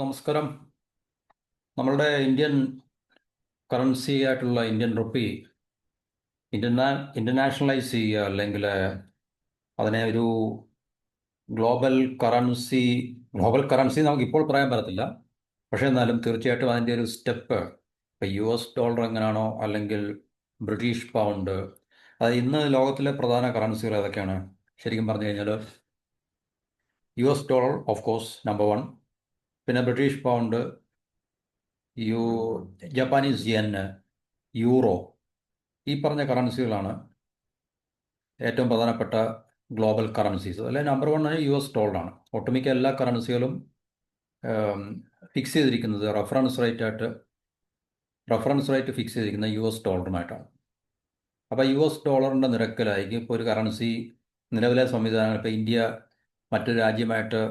നമസ്കാരം. നമ്മളുടെ Indian currency ആയിട്ടുള്ള ഇന്ത്യൻ റുപ്പി ഇന്റർനാഷണലൈസ് ചെയ്യുക, അല്ലെങ്കിൽ അതിനെ ഒരു ഗ്ലോബൽ കറൻസി ഗ്ലോബൽ കറൻസി നമുക്ക് ഇപ്പോൾ പറയാൻ പറ്റത്തില്ല. പക്ഷേ എന്നാലും തീർച്ചയായിട്ടും അതിൻ്റെ ഒരു സ്റ്റെപ്പ് ഇപ്പോൾ US ഡോളർ എങ്ങനെയാണോ, അല്ലെങ്കിൽ ബ്രിട്ടീഷ് പൗണ്ട്, അത് ഇന്ന് ലോകത്തിലെ പ്രധാന കറൻസികൾ ഏതൊക്കെയാണ്? ശരിക്കും പറഞ്ഞു കഴിഞ്ഞാൽ US dollar of course number one, പിന്നെ ബ്രിട്ടീഷ് പൗണ്ട്, യു ജപ്പാനീസ് yen, യൂറോ, ഈ പറഞ്ഞ കറൻസികളാണ് ഏറ്റവും പ്രധാനപ്പെട്ട ഗ്ലോബൽ കറൻസീസ്. അല്ലെ, നമ്പർ വൺ US ഡോളറാണ്. ഒട്ടുമിക്ക എല്ലാ കറൻസികളും ഫിക്സ് ചെയ്തിരിക്കുന്നത് റെഫറൻസ് റേറ്റ് ഫിക്സ് ചെയ്തിരിക്കുന്നത് US ഡോളറിനായിട്ടാണ്. അപ്പോൾ US ഡോളറിൻ്റെ നിരക്കിലായിരിക്കും ഇപ്പോൾ ഒരു കറൻസി. നിലവിലെ സംവിധാനങ്ങൾ, ഇപ്പോൾ ഇന്ത്യ മറ്റൊരു രാജ്യമായിട്ട്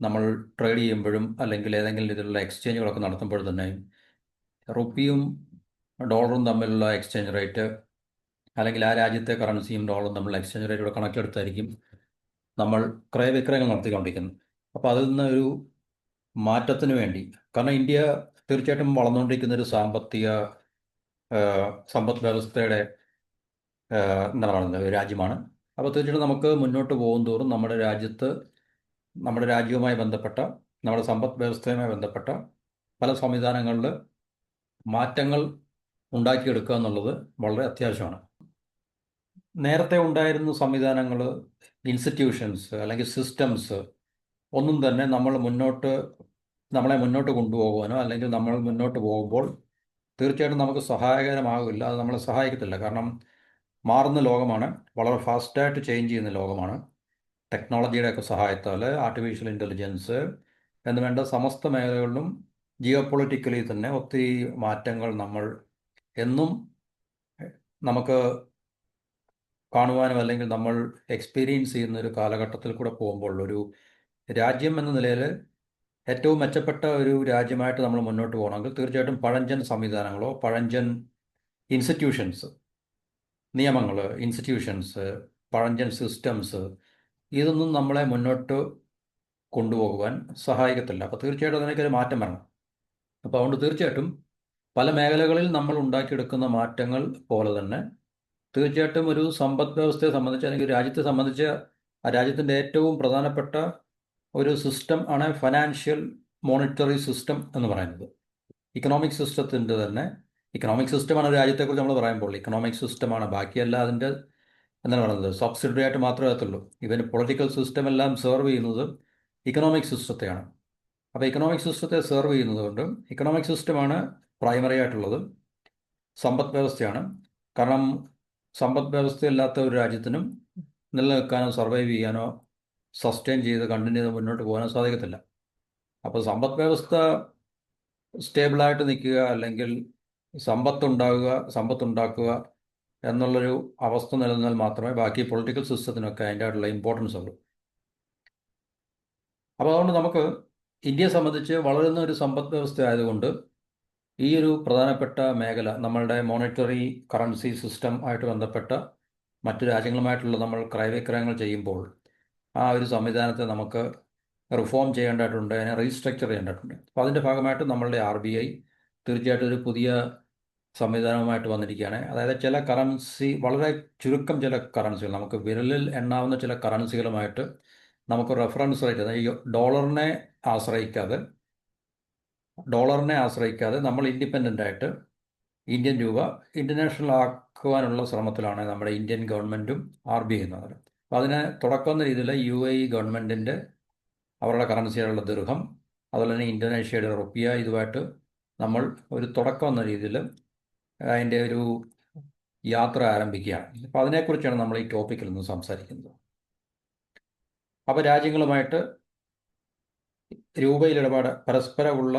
നമ്മൾ ട്രേഡ് ചെയ്യുമ്പോഴും അല്ലെങ്കിൽ ഏതെങ്കിലും രീതിയിലുള്ള എക്സ്ചേഞ്ചുകളൊക്കെ നടത്തുമ്പോൾ തന്നെ റുപ്പിയും ഡോളറും തമ്മിലുള്ള എക്സ്ചേഞ്ച് റേറ്റ്, അല്ലെങ്കിൽ ആ രാജ്യത്തെ കറൻസിയും ഡോളറും തമ്മിലുള്ള എക്സ്ചേഞ്ച് റേറ്റ് കൂടെ കണക്കെടുത്തായിരിക്കും നമ്മൾ ക്രയവിക്രയങ്ങൾ നടത്തിക്കൊണ്ടിരിക്കുന്നത്. അപ്പോൾ അതിൽ നിന്ന് ഒരു മാറ്റത്തിന് വേണ്ടി, കാരണം ഇന്ത്യ തീർച്ചയായിട്ടും വളർന്നുകൊണ്ടിരിക്കുന്ന ഒരു സമ്പദ് വ്യവസ്ഥയുടെ എന്താണ് പറയുന്നത് രാജ്യമാണ്. അപ്പോൾ തീർച്ചയായിട്ടും നമുക്ക് മുന്നോട്ട് പോകും തോറും നമ്മുടെ രാജ്യവുമായി ബന്ധപ്പെട്ട, നമ്മുടെ സമ്പദ് വ്യവസ്ഥയുമായി ബന്ധപ്പെട്ട പല സംവിധാനങ്ങളിൽ മാറ്റങ്ങൾ ഉണ്ടാക്കിയെടുക്കുക എന്നുള്ളത് വളരെ അത്യാവശ്യമാണ്. നേരത്തെ ഉണ്ടായിരുന്ന സംവിധാനങ്ങൾ, ഇൻസ്റ്റിറ്റ്യൂഷൻസ് അല്ലെങ്കിൽ സിസ്റ്റംസ് ഒന്നും തന്നെ നമ്മളെ മുന്നോട്ട് കൊണ്ടുപോകുവാനോ, അല്ലെങ്കിൽ നമ്മൾ മുന്നോട്ട് പോകുമ്പോൾ തീർച്ചയായിട്ടും നമുക്ക് സഹായകരമാകില്ല. അത് നമ്മളെ സഹായിക്കത്തില്ല. കാരണം മാറുന്ന ലോകമാണ്, വളരെ ഫാസ്റ്റായിട്ട് ചേഞ്ച് ചെയ്യുന്ന ലോകമാണ്. ടെക്നോളജിയുടെയൊക്കെ സഹായത്താൽ, ആർട്ടിഫിഷ്യൽ ഇൻ്റലിജൻസ് എന്ന് വേണ്ട സമസ്ത മേഖലകളിലും ജിയോ പൊളിറ്റിക്കലി തന്നെ ഒത്തിരി മാറ്റങ്ങൾ എന്നും നമുക്ക് കാണുവാനും, അല്ലെങ്കിൽ നമ്മൾ എക്സ്പീരിയൻസ് ചെയ്യുന്ന ഒരു കാലഘട്ടത്തിൽ കൂടെ പോകുമ്പോൾ ഒരു രാജ്യം എന്ന നിലയിൽ ഏറ്റവും മെച്ചപ്പെട്ട ഒരു രാജ്യമായിട്ട് നമ്മൾ മുന്നോട്ട് പോകണമെങ്കിൽ തീർച്ചയായിട്ടും പഴഞ്ചൻ സംവിധാനങ്ങളോ, പഴഞ്ചൻ ഇൻസ്റ്റിറ്റ്യൂഷൻസ്, നിയമങ്ങൾ, ഇൻസ്റ്റിറ്റ്യൂഷൻസ്, പഴഞ്ചൻ സിസ്റ്റംസ്, ഇതൊന്നും നമ്മളെ മുന്നോട്ട് കൊണ്ടുപോകുവാൻ സഹായിക്കത്തില്ല. അപ്പോൾ തീർച്ചയായിട്ടും അതിനൊക്കെ ഒരു മാറ്റം വരണം. അപ്പോൾ അതുകൊണ്ട് തീർച്ചയായിട്ടും പല മേഖലകളിൽ നമ്മൾ ഉണ്ടാക്കിയെടുക്കുന്ന മാറ്റങ്ങൾ പോലെ തന്നെ തീർച്ചയായിട്ടും ഒരു സമ്പദ് വ്യവസ്ഥയെ സംബന്ധിച്ച്, അല്ലെങ്കിൽ ഒരു രാജ്യത്തെ സംബന്ധിച്ച്, ആ രാജ്യത്തിൻ്റെ ഏറ്റവും പ്രധാനപ്പെട്ട ഒരു സിസ്റ്റം ആണ് ഫൈനാൻഷ്യൽ മോണിറ്ററി സിസ്റ്റം എന്ന് പറയുന്നത്. ഇക്കണോമിക് സിസ്റ്റത്തിൻ്റെ തന്നെ ഇക്കണോമിക് സിസ്റ്റമാണ് ഒരു രാജ്യത്തെക്കുറിച്ച് നമ്മൾ പറയുമ്പോൾ ഇക്കണോമിക് സിസ്റ്റമാണ്. ബാക്കിയല്ല അതിൻ്റെ എന്താണ് പറയുന്നത് സബ്സിഡറി ആയിട്ട് മാത്രമേ എത്തുള്ളൂ. ഇവന് പൊളിറ്റിക്കൽ സിസ്റ്റം എല്ലാം സെർവ് ചെയ്യുന്നത് ഇക്കണോമിക് സിസ്റ്റത്തെയാണ്. അപ്പോൾ ഇക്കണോമിക് സിസ്റ്റത്തെ സെർവ് ചെയ്യുന്നതുകൊണ്ട് ഇക്കണോമിക് സിസ്റ്റമാണ് പ്രൈമറി ആയിട്ടുള്ളത്. സമ്പദ് വ്യവസ്ഥയാണ്. കാരണം സമ്പദ് വ്യവസ്ഥയില്ലാത്ത ഒരു രാജ്യത്തിനും നിലനിൽക്കാനോ, സർവൈവ് ചെയ്യാനോ, സസ്റ്റെയിൻ ചെയ്ത് കണ്ടിന്യൂ ചെയ്ത് മുന്നോട്ട് പോകാനോ സാധിക്കത്തില്ല. അപ്പോൾ സമ്പദ് വ്യവസ്ഥ സ്റ്റേബിളായിട്ട് നിൽക്കുക, അല്ലെങ്കിൽ സമ്പത്തുണ്ടാക്കുക എന്നുള്ളൊരു അവസ്ഥ നിലനിന്നാൽ മാത്രമേ ബാക്കി പൊളിറ്റിക്കൽ സിസ്റ്റത്തിനൊക്കെ അതിൻ്റെ ആയിട്ടുള്ള ഇമ്പോർട്ടൻസ് ഉള്ളൂ. അപ്പോൾ അതുകൊണ്ട് നമുക്ക് ഇന്ത്യയെ സംബന്ധിച്ച് വളരുന്ന ഒരു സമ്പദ് വ്യവസ്ഥ ആയതുകൊണ്ട് ഈ ഒരു പ്രധാനപ്പെട്ട മേഖല, നമ്മളുടെ മോണിറ്ററി കറൻസി സിസ്റ്റം ആയിട്ട് ബന്ധപ്പെട്ട മറ്റു രാജ്യങ്ങളുമായിട്ടുള്ള നമ്മൾ ക്രയവിക്രയങ്ങൾ ചെയ്യുമ്പോൾ ആ ഒരു സംവിധാനത്തെ നമുക്ക് റിഫോം ചെയ്യേണ്ടതായിട്ടുണ്ട്, അതിനെ റീസ്ട്രക്ചർ ചെയ്യേണ്ടതായിട്ടുണ്ട്. അപ്പോൾ അതിൻ്റെ ഭാഗമായിട്ട് നമ്മളുടെ RBI തീർച്ചയായിട്ടും ഒരു പുതിയ സംവിധാനവുമായിട്ട് വന്നിരിക്കുകയാണ്. അതായത് വളരെ ചുരുക്കം ചില കറൻസികൾ, നമുക്ക് വിരലിൽ എണ്ണാവുന്ന ചില കറൻസികളുമായിട്ട് നമുക്ക് റെഫറൻസ് റേറ്റ്, അതായത് ഡോളറിനെ ആശ്രയിക്കാതെ നമ്മൾ ഇൻഡിപെൻഡൻ്റ് ആയിട്ട് ഇന്ത്യൻ രൂപ ഇൻ്റർനാഷണൽ ആക്കുവാനുള്ള ശ്രമത്തിലാണ് നമ്മുടെ ഇന്ത്യൻ ഗവൺമെൻറ്റും RBI എന്നത്. അപ്പോൾ അതിന് തുടക്കം എന്ന രീതിയിൽ UAE ഗവൺമെൻറ്റിൻ്റെ അവരുടെ കറൻസിയായുള്ള ദിർഹം, അതുപോലെ തന്നെ ഇന്തോനേഷ്യയുടെ റുപ്പിയ, ഇതുമായിട്ട് നമ്മൾ ഒരു തുടക്കം എന്ന രീതിയിൽ അതിൻ്റെ ഒരു യാത്ര ആരംഭിക്കുകയാണ്. അപ്പോൾ അതിനെക്കുറിച്ചാണ് നമ്മൾ ഈ ടോപ്പിക്കിൽ നിന്ന് സംസാരിക്കുന്നത്. അപ്പോൾ രാജ്യങ്ങളുമായിട്ട് രൂപയിൽ ഇടപാട്, പരസ്പരമുള്ള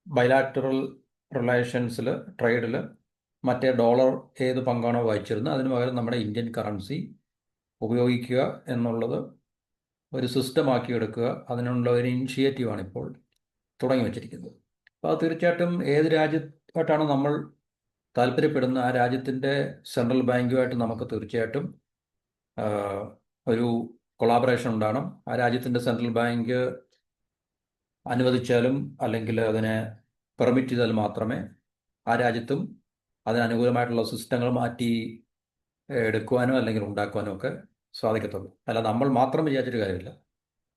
ബൈലാറ്ററൽ റിലേഷൻസിൽ, ട്രേഡിൽ മറ്റേ ഡോളർ ഏത് പങ്കാണോ വഹിച്ചിരുന്നത് അതിന് പകരം നമ്മുടെ ഇന്ത്യൻ കറൻസി ഉപയോഗിക്കുക എന്നുള്ളത് ഒരു സിസ്റ്റമാക്കിയെടുക്കുക, അതിനുള്ള ഒരു ഇനിഷ്യേറ്റീവാണ് ഇപ്പോൾ തുടങ്ങി വച്ചിരിക്കുന്നത്. അപ്പോൾ അത് തീർച്ചയായിട്ടും ഏത് രാജ്യമായിട്ടാണ് നമ്മൾ താല്പര്യപ്പെടുന്ന ആ രാജ്യത്തിൻ്റെ സെൻട്രൽ ബാങ്കുമായിട്ട് നമുക്ക് തീർച്ചയായിട്ടും ഒരു കൊളാബറേഷൻ ഉണ്ടാകണം. ആ രാജ്യത്തിൻ്റെ സെൻട്രൽ ബാങ്ക് അനുവദിച്ചാലും അല്ലെങ്കിൽ അതിനെ പെർമിറ്റ് ചെയ്താൽ മാത്രമേ ആ രാജ്യത്തും അതിനനുകൂലമായിട്ടുള്ള സിസ്റ്റങ്ങൾ മാറ്റി എടുക്കുവാനോ അല്ലെങ്കിൽ ഉണ്ടാക്കുവാനോ ഒക്കെ സാധിക്കത്തുള്ളൂ. അല്ല നമ്മൾ മാത്രം വിചാരിച്ചിട്ട് കാര്യമില്ല.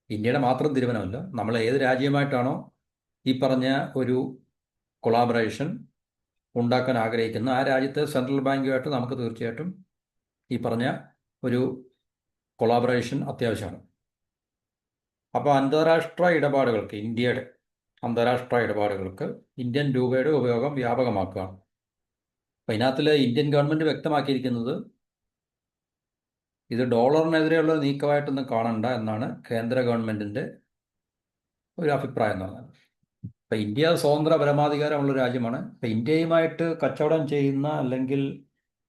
ഇന്ത്യയുടെ മാത്രം തീരുമാനമല്ല. നമ്മൾ ഏത് രാജ്യമായിട്ടാണോ ഈ പറഞ്ഞ ഒരു കൊളാബറേഷൻ ഉണ്ടാക്കാൻ ആഗ്രഹിക്കുന്ന ആ രാജ്യത്തെ സെൻട്രൽ ബാങ്കുമായിട്ട് നമുക്ക് തീർച്ചയായിട്ടും ഈ പറഞ്ഞ ഒരു കൊളാബറേഷൻ അത്യാവശ്യമാണ്. അപ്പോൾ അന്താരാഷ്ട്ര ഇടപാടുകൾക്ക്, ഇന്ത്യയുടെ അന്താരാഷ്ട്ര ഇടപാടുകൾക്ക് ഇന്ത്യൻ രൂപയുടെ ഉപയോഗം വ്യാപകമാക്കുകയാണ്. അപ്പം ഇതിനകത്തിൽ ഇന്ത്യൻ ഗവൺമെൻറ് വ്യക്തമാക്കിയിരിക്കുന്നത് ഇത് ഡോളറിനെതിരെയുള്ള നീക്കമായിട്ടൊന്നും കാണണ്ട എന്നാണ് കേന്ദ്ര ഗവൺമെൻറ്റിൻ്റെ ഒരു അഭിപ്രായം എന്ന് പറഞ്ഞത്. ഇപ്പം ഇന്ത്യ സ്വതന്ത്ര പരമാധികാരമുള്ള രാജ്യമാണ്. ഇപ്പം ഇന്ത്യയുമായിട്ട് കച്ചവടം ചെയ്യുന്ന അല്ലെങ്കിൽ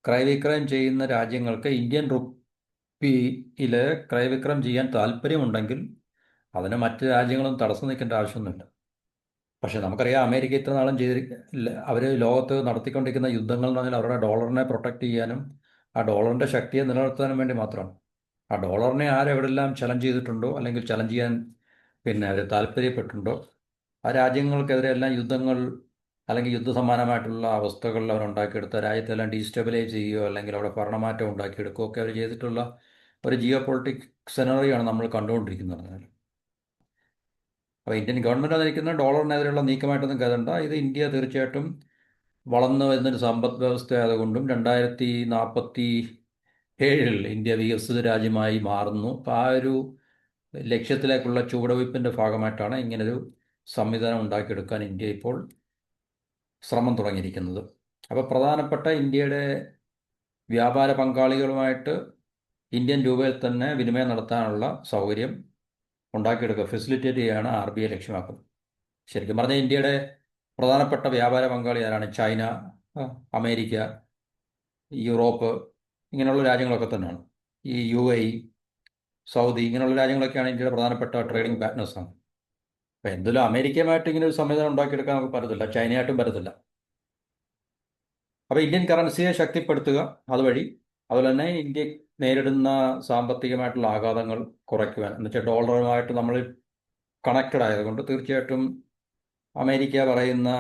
ക്രയവിക്രയം ചെയ്യുന്ന രാജ്യങ്ങൾക്ക് ഇന്ത്യൻ റുപ്പിയിൽ ക്രയവിക്രയം ചെയ്യാൻ താല്പര്യമുണ്ടെങ്കിൽ അതിന് മറ്റ് രാജ്യങ്ങളും തടസ്സം നിൽക്കേണ്ട ആവശ്യമൊന്നുമില്ല. പക്ഷെ നമുക്കറിയാം അമേരിക്ക ഇത്ര നാളും അവർ ലോകത്ത് നടത്തിക്കൊണ്ടിരിക്കുന്ന യുദ്ധങ്ങൾ എന്ന് പറഞ്ഞാൽ അവരുടെ ഡോളറിനെ പ്രൊട്ടക്റ്റ് ചെയ്യാനും ആ ഡോളറിൻ്റെ ശക്തിയെ നിലനിർത്താനും വേണ്ടി മാത്രമാണ്. ആ ഡോളറിനെ ആരെവിടെല്ലാം ചലഞ്ച് ചെയ്തിട്ടുണ്ടോ അല്ലെങ്കിൽ ചലഞ്ച് ചെയ്യാൻ അവർ താല്പര്യപ്പെട്ടിട്ടുണ്ടോ ആ രാജ്യങ്ങൾക്കെതിരെയെല്ലാം യുദ്ധങ്ങൾ അല്ലെങ്കിൽ യുദ്ധസമാനമായിട്ടുള്ള അവസ്ഥകൾ അവരുണ്ടാക്കിയെടുത്ത രാജ്യത്തെല്ലാം ഡീസ്റ്റെബിലൈസ് ചെയ്യുകയോ അല്ലെങ്കിൽ അവിടെ ഭരണമാറ്റം ഉണ്ടാക്കിയെടുക്കുകയോ ഒക്കെ അവർ ചെയ്തിട്ടുള്ള ഒരു ജിയോ പൊളിറ്റിക് സെനറിയാണ് നമ്മൾ കണ്ടുകൊണ്ടിരിക്കുന്നത്. അപ്പോൾ ഇന്ത്യൻ ഗവൺമെൻറ് അതിരിക്കുന്ന ഡോളറിനെതിരെയുള്ള നീക്കമായിട്ടൊന്നും കരുതണ്ട. ഇത് ഇന്ത്യ തീർച്ചയായിട്ടും വളർന്നു വരുന്നൊരു സമ്പദ് വ്യവസ്ഥ ആയതുകൊണ്ടും 2047 ഇന്ത്യ വികസിത രാജ്യമായി മാറുന്നു. അപ്പോൾ ആ ഒരു ലക്ഷ്യത്തിലേക്കുള്ള ചുവടുവയ്പ്പിൻ്റെ ഭാഗമായിട്ടാണ് ഇങ്ങനൊരു സംവിധാനം ഉണ്ടാക്കിയെടുക്കാൻ ഇന്ത്യ ഇപ്പോൾ ശ്രമം തുടങ്ങിയിരിക്കുന്നത്. അപ്പോൾ പ്രധാനപ്പെട്ട ഇന്ത്യയുടെ വ്യാപാര പങ്കാളികളുമായിട്ട് ഇന്ത്യൻ രൂപയിൽ തന്നെ വിനിമയം നടത്താനുള്ള സൗകര്യം ഉണ്ടാക്കിയെടുക്കുക, ഫെസിലിറ്റേറ്റ് ചെയ്യുകയാണ് RBI ലക്ഷ്യമാക്കുന്നത്. ശരിക്കും പറഞ്ഞാൽ ഇന്ത്യയുടെ പ്രധാനപ്പെട്ട വ്യാപാര പങ്കാളി ആരാണ്? ചൈന, അമേരിക്ക, യൂറോപ്പ്, ഇങ്ങനെയുള്ള രാജ്യങ്ങളൊക്കെ തന്നെയാണ്. ഈ UAE, സൗദി, ഇങ്ങനെയുള്ള രാജ്യങ്ങളൊക്കെയാണ് ഇന്ത്യയുടെ പ്രധാനപ്പെട്ട ട്രേഡിംഗ് പാർട്ട്നേഴ്സാണ്. അപ്പോൾ എന്തെങ്കിലും അമേരിക്കയുമായിട്ട് ഇങ്ങനെ ഒരു സംവിധാനം ഉണ്ടാക്കിയെടുക്കാൻ നമുക്ക് പറ്റത്തില്ല, ചൈനയായിട്ടും പറ്റത്തില്ല. അപ്പോൾ ഇന്ത്യൻ കറൻസിയെ ശക്തിപ്പെടുത്തുക അതുവഴി, അതുപോലെ തന്നെ ഇന്ത്യ നേരിടുന്ന സാമ്പത്തികമായിട്ടുള്ള ആഘാതങ്ങൾ കുറയ്ക്കുവാൻ, എന്ന് വെച്ചാൽ ഡോളറുമായിട്ട് നമ്മൾ കണക്റ്റഡ് ആയതുകൊണ്ട് തീർച്ചയായിട്ടും അമേരിക്ക പറയുന്ന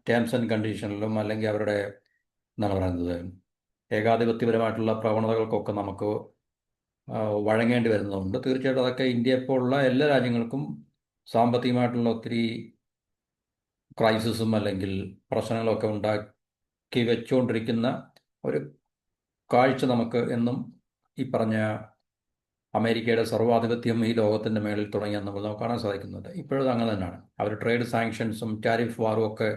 ടേംസ് ആൻഡ് കണ്ടീഷനിലും അല്ലെങ്കിൽ അവരുടെ എന്താണ് പറയുന്നത് ഏകാധിപത്യപരമായിട്ടുള്ള പ്രവണതകൾക്കൊക്കെ നമുക്ക് വഴങ്ങേണ്ടി വരുന്നതുകൊണ്ട് തീർച്ചയായിട്ടും അതൊക്കെ ഇന്ത്യയെപ്പോലുള്ള എല്ലാ രാജ്യങ്ങൾക്കും സാമ്പത്തികമായിട്ടുള്ള ഒത്തിരി ക്രൈസിസും അല്ലെങ്കിൽ പ്രശ്നങ്ങളൊക്കെ ഉണ്ടാക്കി വെച്ചുകൊണ്ടിരിക്കുന്ന ഒരു കാഴ്ച നമുക്ക് എന്നും ഈ പറഞ്ഞ അമേരിക്കയുടെ സർവാധിപത്യം ഈ ലോകത്തിൻ്റെ മേളിൽ തുടങ്ങിയെന്ന് നമുക്ക് കാണാൻ സാധിക്കുന്നുണ്ട്. ഇപ്പോഴും അങ്ങനെ തന്നെയാണ്. അവർ ട്രേഡ് സാങ്ഷൻസും ടാരിഫ് വാറും ഒക്കെ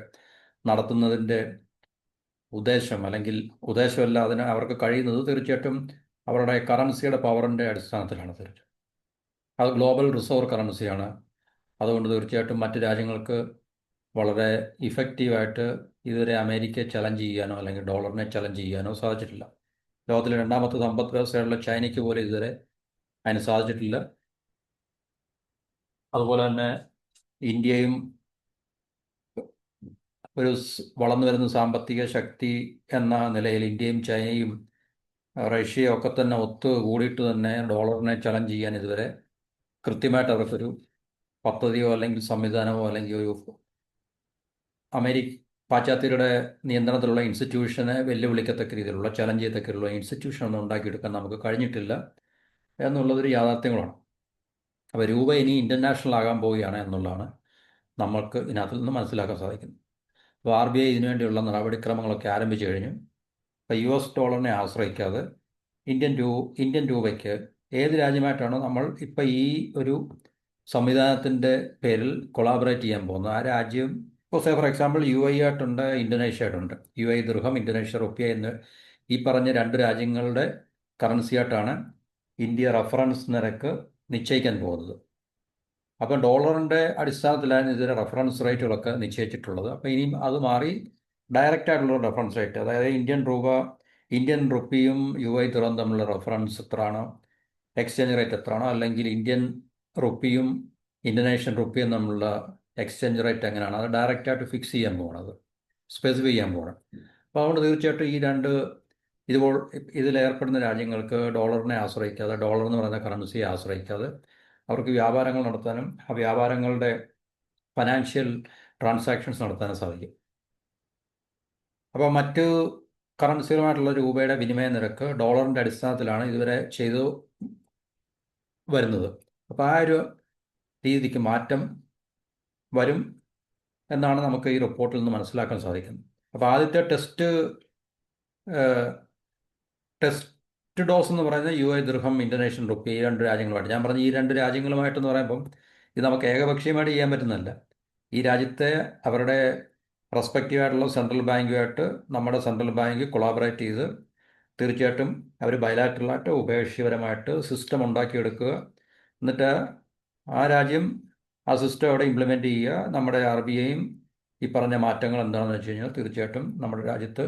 നടത്തുന്നതിൻ്റെ ഉദ്ദേശം അല്ലെങ്കിൽ ഉദ്ദേശമല്ല, അതിന് അവർക്ക് കഴിയുന്നത് തീർച്ചയായിട്ടും അവരുടെ കറൻസിയുടെ പവറിൻ്റെ അടിസ്ഥാനത്തിലാണ്. തീർച്ചയായിട്ടും അത് ഗ്ലോബൽ റിസർവ് കറൻസിയാണ്. അതുകൊണ്ട് തീർച്ചയായിട്ടും മറ്റ് രാജ്യങ്ങൾക്ക് വളരെ ഇഫക്റ്റീവായിട്ട് ഇതുവരെ അമേരിക്കയെ ചലഞ്ച് ചെയ്യാനോ അല്ലെങ്കിൽ ഡോളറിനെ ചലഞ്ച് ചെയ്യാനോ സാധിച്ചിട്ടില്ല. ലോകത്തിലെ രണ്ടാമത്തെ സമ്പദ് വ്യവസ്ഥയുള്ള ചൈനയ്ക്ക് പോലും ഇതുവരെ അതിന് സാധിച്ചിട്ടില്ല. അതുപോലെ തന്നെ ഇന്ത്യയും ഒരു വളർന്നു വരുന്ന സാമ്പത്തിക ശക്തി എന്ന നിലയിൽ ഇന്ത്യയും ചൈനയും റഷ്യയും ഒക്കെ തന്നെ ഒത്തുകൂടിയിട്ട് തന്നെ ഡോളറിനെ ചലഞ്ച് ചെയ്യാൻ ഇതുവരെ കൃത്യമായിട്ട് അവർക്കൊരു പദ്ധതിയോ അല്ലെങ്കിൽ സംവിധാനമോ അല്ലെങ്കിൽ ഒരു പാശ്ചാത്യരുടെ നിയന്ത്രണത്തിലുള്ള ഇൻസ്റ്റിറ്റ്യൂഷനെ വെല്ലുവിളിക്കത്തക്ക രീതിയിലുള്ള ചലഞ്ച് ചെയ്യത്തക്ക രീതിയിലുള്ള ഇൻസ്റ്റിറ്റ്യൂഷൻ ഒന്നും ഉണ്ടാക്കിയെടുക്കാൻ നമുക്ക് കഴിഞ്ഞിട്ടില്ല എന്നുള്ളതൊരു യാഥാർത്ഥ്യങ്ങളാണ്. അപ്പോൾ രൂപ ഇനി ഇൻ്റർനാഷണൽ ആകാൻ പോവുകയാണ് എന്നുള്ളതാണ് നമ്മൾക്ക് ഇതിനകത്ത് നിന്ന് മനസ്സിലാക്കാൻ സാധിക്കുന്നത്. അപ്പോൾ RBI ഇതിനുവേണ്ടിയുള്ള നടപടിക്രമങ്ങളൊക്കെ ആരംഭിച്ചു കഴിഞ്ഞു. അപ്പോൾ US ഡോളറിനെ ആശ്രയിക്കാതെ ഇന്ത്യൻ രൂപയ്ക്ക് ഏത് രാജ്യമായിട്ടാണോ നമ്മൾ ഇപ്പോൾ ഈ ഒരു സംവിധാനത്തിൻ്റെ പേരിൽ കൊളാബറേറ്റ് ചെയ്യാൻ പോകുന്നത് ആ രാജ്യം, ഇപ്പോൾ ഫോർ എക്സാമ്പിൾ UAE ആയിട്ടുണ്ട്, ഇന്തോനേഷ്യ ആയിട്ടുണ്ട്. UAE ദിർഹം, ഇന്തോനേഷ്യ റുപ്പിയ എന്ന് ഈ പറഞ്ഞ രണ്ട് രാജ്യങ്ങളുടെ കറൻസിയായിട്ടാണ് ഇന്ത്യ റഫറൻസ് നിരക്ക് നിശ്ചയിക്കാൻ പോകുന്നത്. അപ്പം ഡോളറിൻ്റെ അടിസ്ഥാനത്തിലായിരുന്നു ഇതുവരെ റഫറൻസ് റേറ്റുകളൊക്കെ നിശ്ചയിച്ചിട്ടുള്ളത്. അപ്പോൾ ഇനിയും അത് മാറി ഡയറക്റ്റ് ആയിട്ടുള്ള റഫറൻസ് റേറ്റ്, അതായത് ഇന്ത്യൻ റുപ്പിയും UAE ദിർഹം തമ്മിലുള്ള റഫറൻസ് എത്രയാണോ, എക്സ്ചേഞ്ച് റേറ്റ് എത്രയാണോ, അല്ലെങ്കിൽ ഇന്ത്യൻ റുപ്പിയും ഇന്തോനേഷ്യൻ റുപ്പിയും തമ്മിലുള്ള എക്സ്ചേഞ്ച് റേറ്റ് എങ്ങനെയാണ്, അത് ഡയറക്റ്റായിട്ട് ഫിക്സ് ചെയ്യാൻ പോകണത്, സ്പെസിഫൈ ചെയ്യാൻ പോകണം. അപ്പോൾ അതുകൊണ്ട് തീർച്ചയായിട്ടും ഈ രണ്ട് ഇതിലേർപ്പെടുന്ന രാജ്യങ്ങൾക്ക് ഡോളറിനെ ആശ്രയിക്കാതെ, ഡോളർ എന്ന് പറയുന്ന കറൻസിയെ ആശ്രയിക്കാതെ അവർക്ക് വ്യാപാരങ്ങൾ നടത്താനും ആ വ്യാപാരങ്ങളുടെ ഫിനാൻഷ്യൽ ട്രാൻസാക്ഷൻസ് നടത്താനും സാധിക്കും. അപ്പോൾ മറ്റ് കറൻസികളുമായിട്ടുള്ള രൂപയുടെ വിനിമയ നിരക്ക് ഡോളറിൻ്റെ അടിസ്ഥാനത്തിലാണ് ഇതുവരെ ചെയ്തു വരുന്നത്. അപ്പോൾ ആ ഒരു രീതിക്ക് മാറ്റം വരും എന്നാണ് നമുക്ക് ഈ റിപ്പോർട്ടിൽ നിന്ന് മനസ്സിലാക്കാൻ സാധിക്കുന്നത്. അപ്പോൾ ആദ്യത്തെ ടെസ്റ്റ് ഡോസ് എന്ന് പറയുന്നത് UAE ദിർഹം, ഇന്തോനേഷ്യൻ റുപ്പി, ഈ രണ്ട് രാജ്യങ്ങളുമായിട്ട്. ഞാൻ പറഞ്ഞ ഈ രണ്ട് രാജ്യങ്ങളുമായിട്ടെന്ന് പറയുമ്പം ഇത് നമുക്ക് ഏകപക്ഷീയമായിട്ട് ചെയ്യാൻ പറ്റുന്നതല്ല. ഈ രാജ്യത്തെ അവരുടെ റെസ്പെക്റ്റീവ് ആയിട്ടുള്ള സെൻട്രൽ ബാങ്കുമായിട്ട് നമ്മുടെ സെൻട്രൽ ബാങ്ക് കൊളാബറേറ്റ് ചെയ്ത് തീർച്ചയായിട്ടും അവർ ബയലാറ്ററലായിട്ട് ഉഭയകക്ഷിപരമായിട്ട് സിസ്റ്റം ഉണ്ടാക്കിയെടുക്കുക. എന്നിട്ട് ആ രാജ്യം ആ സിസ്റ്റം അവിടെ ഇംപ്ലിമെൻ്റ് ചെയ്യുക. നമ്മുടെ RBIയും ഈ പറഞ്ഞ മാറ്റങ്ങൾ എന്താണെന്ന് വെച്ച് കഴിഞ്ഞാൽ തീർച്ചയായിട്ടും നമ്മുടെ രാജ്യത്ത്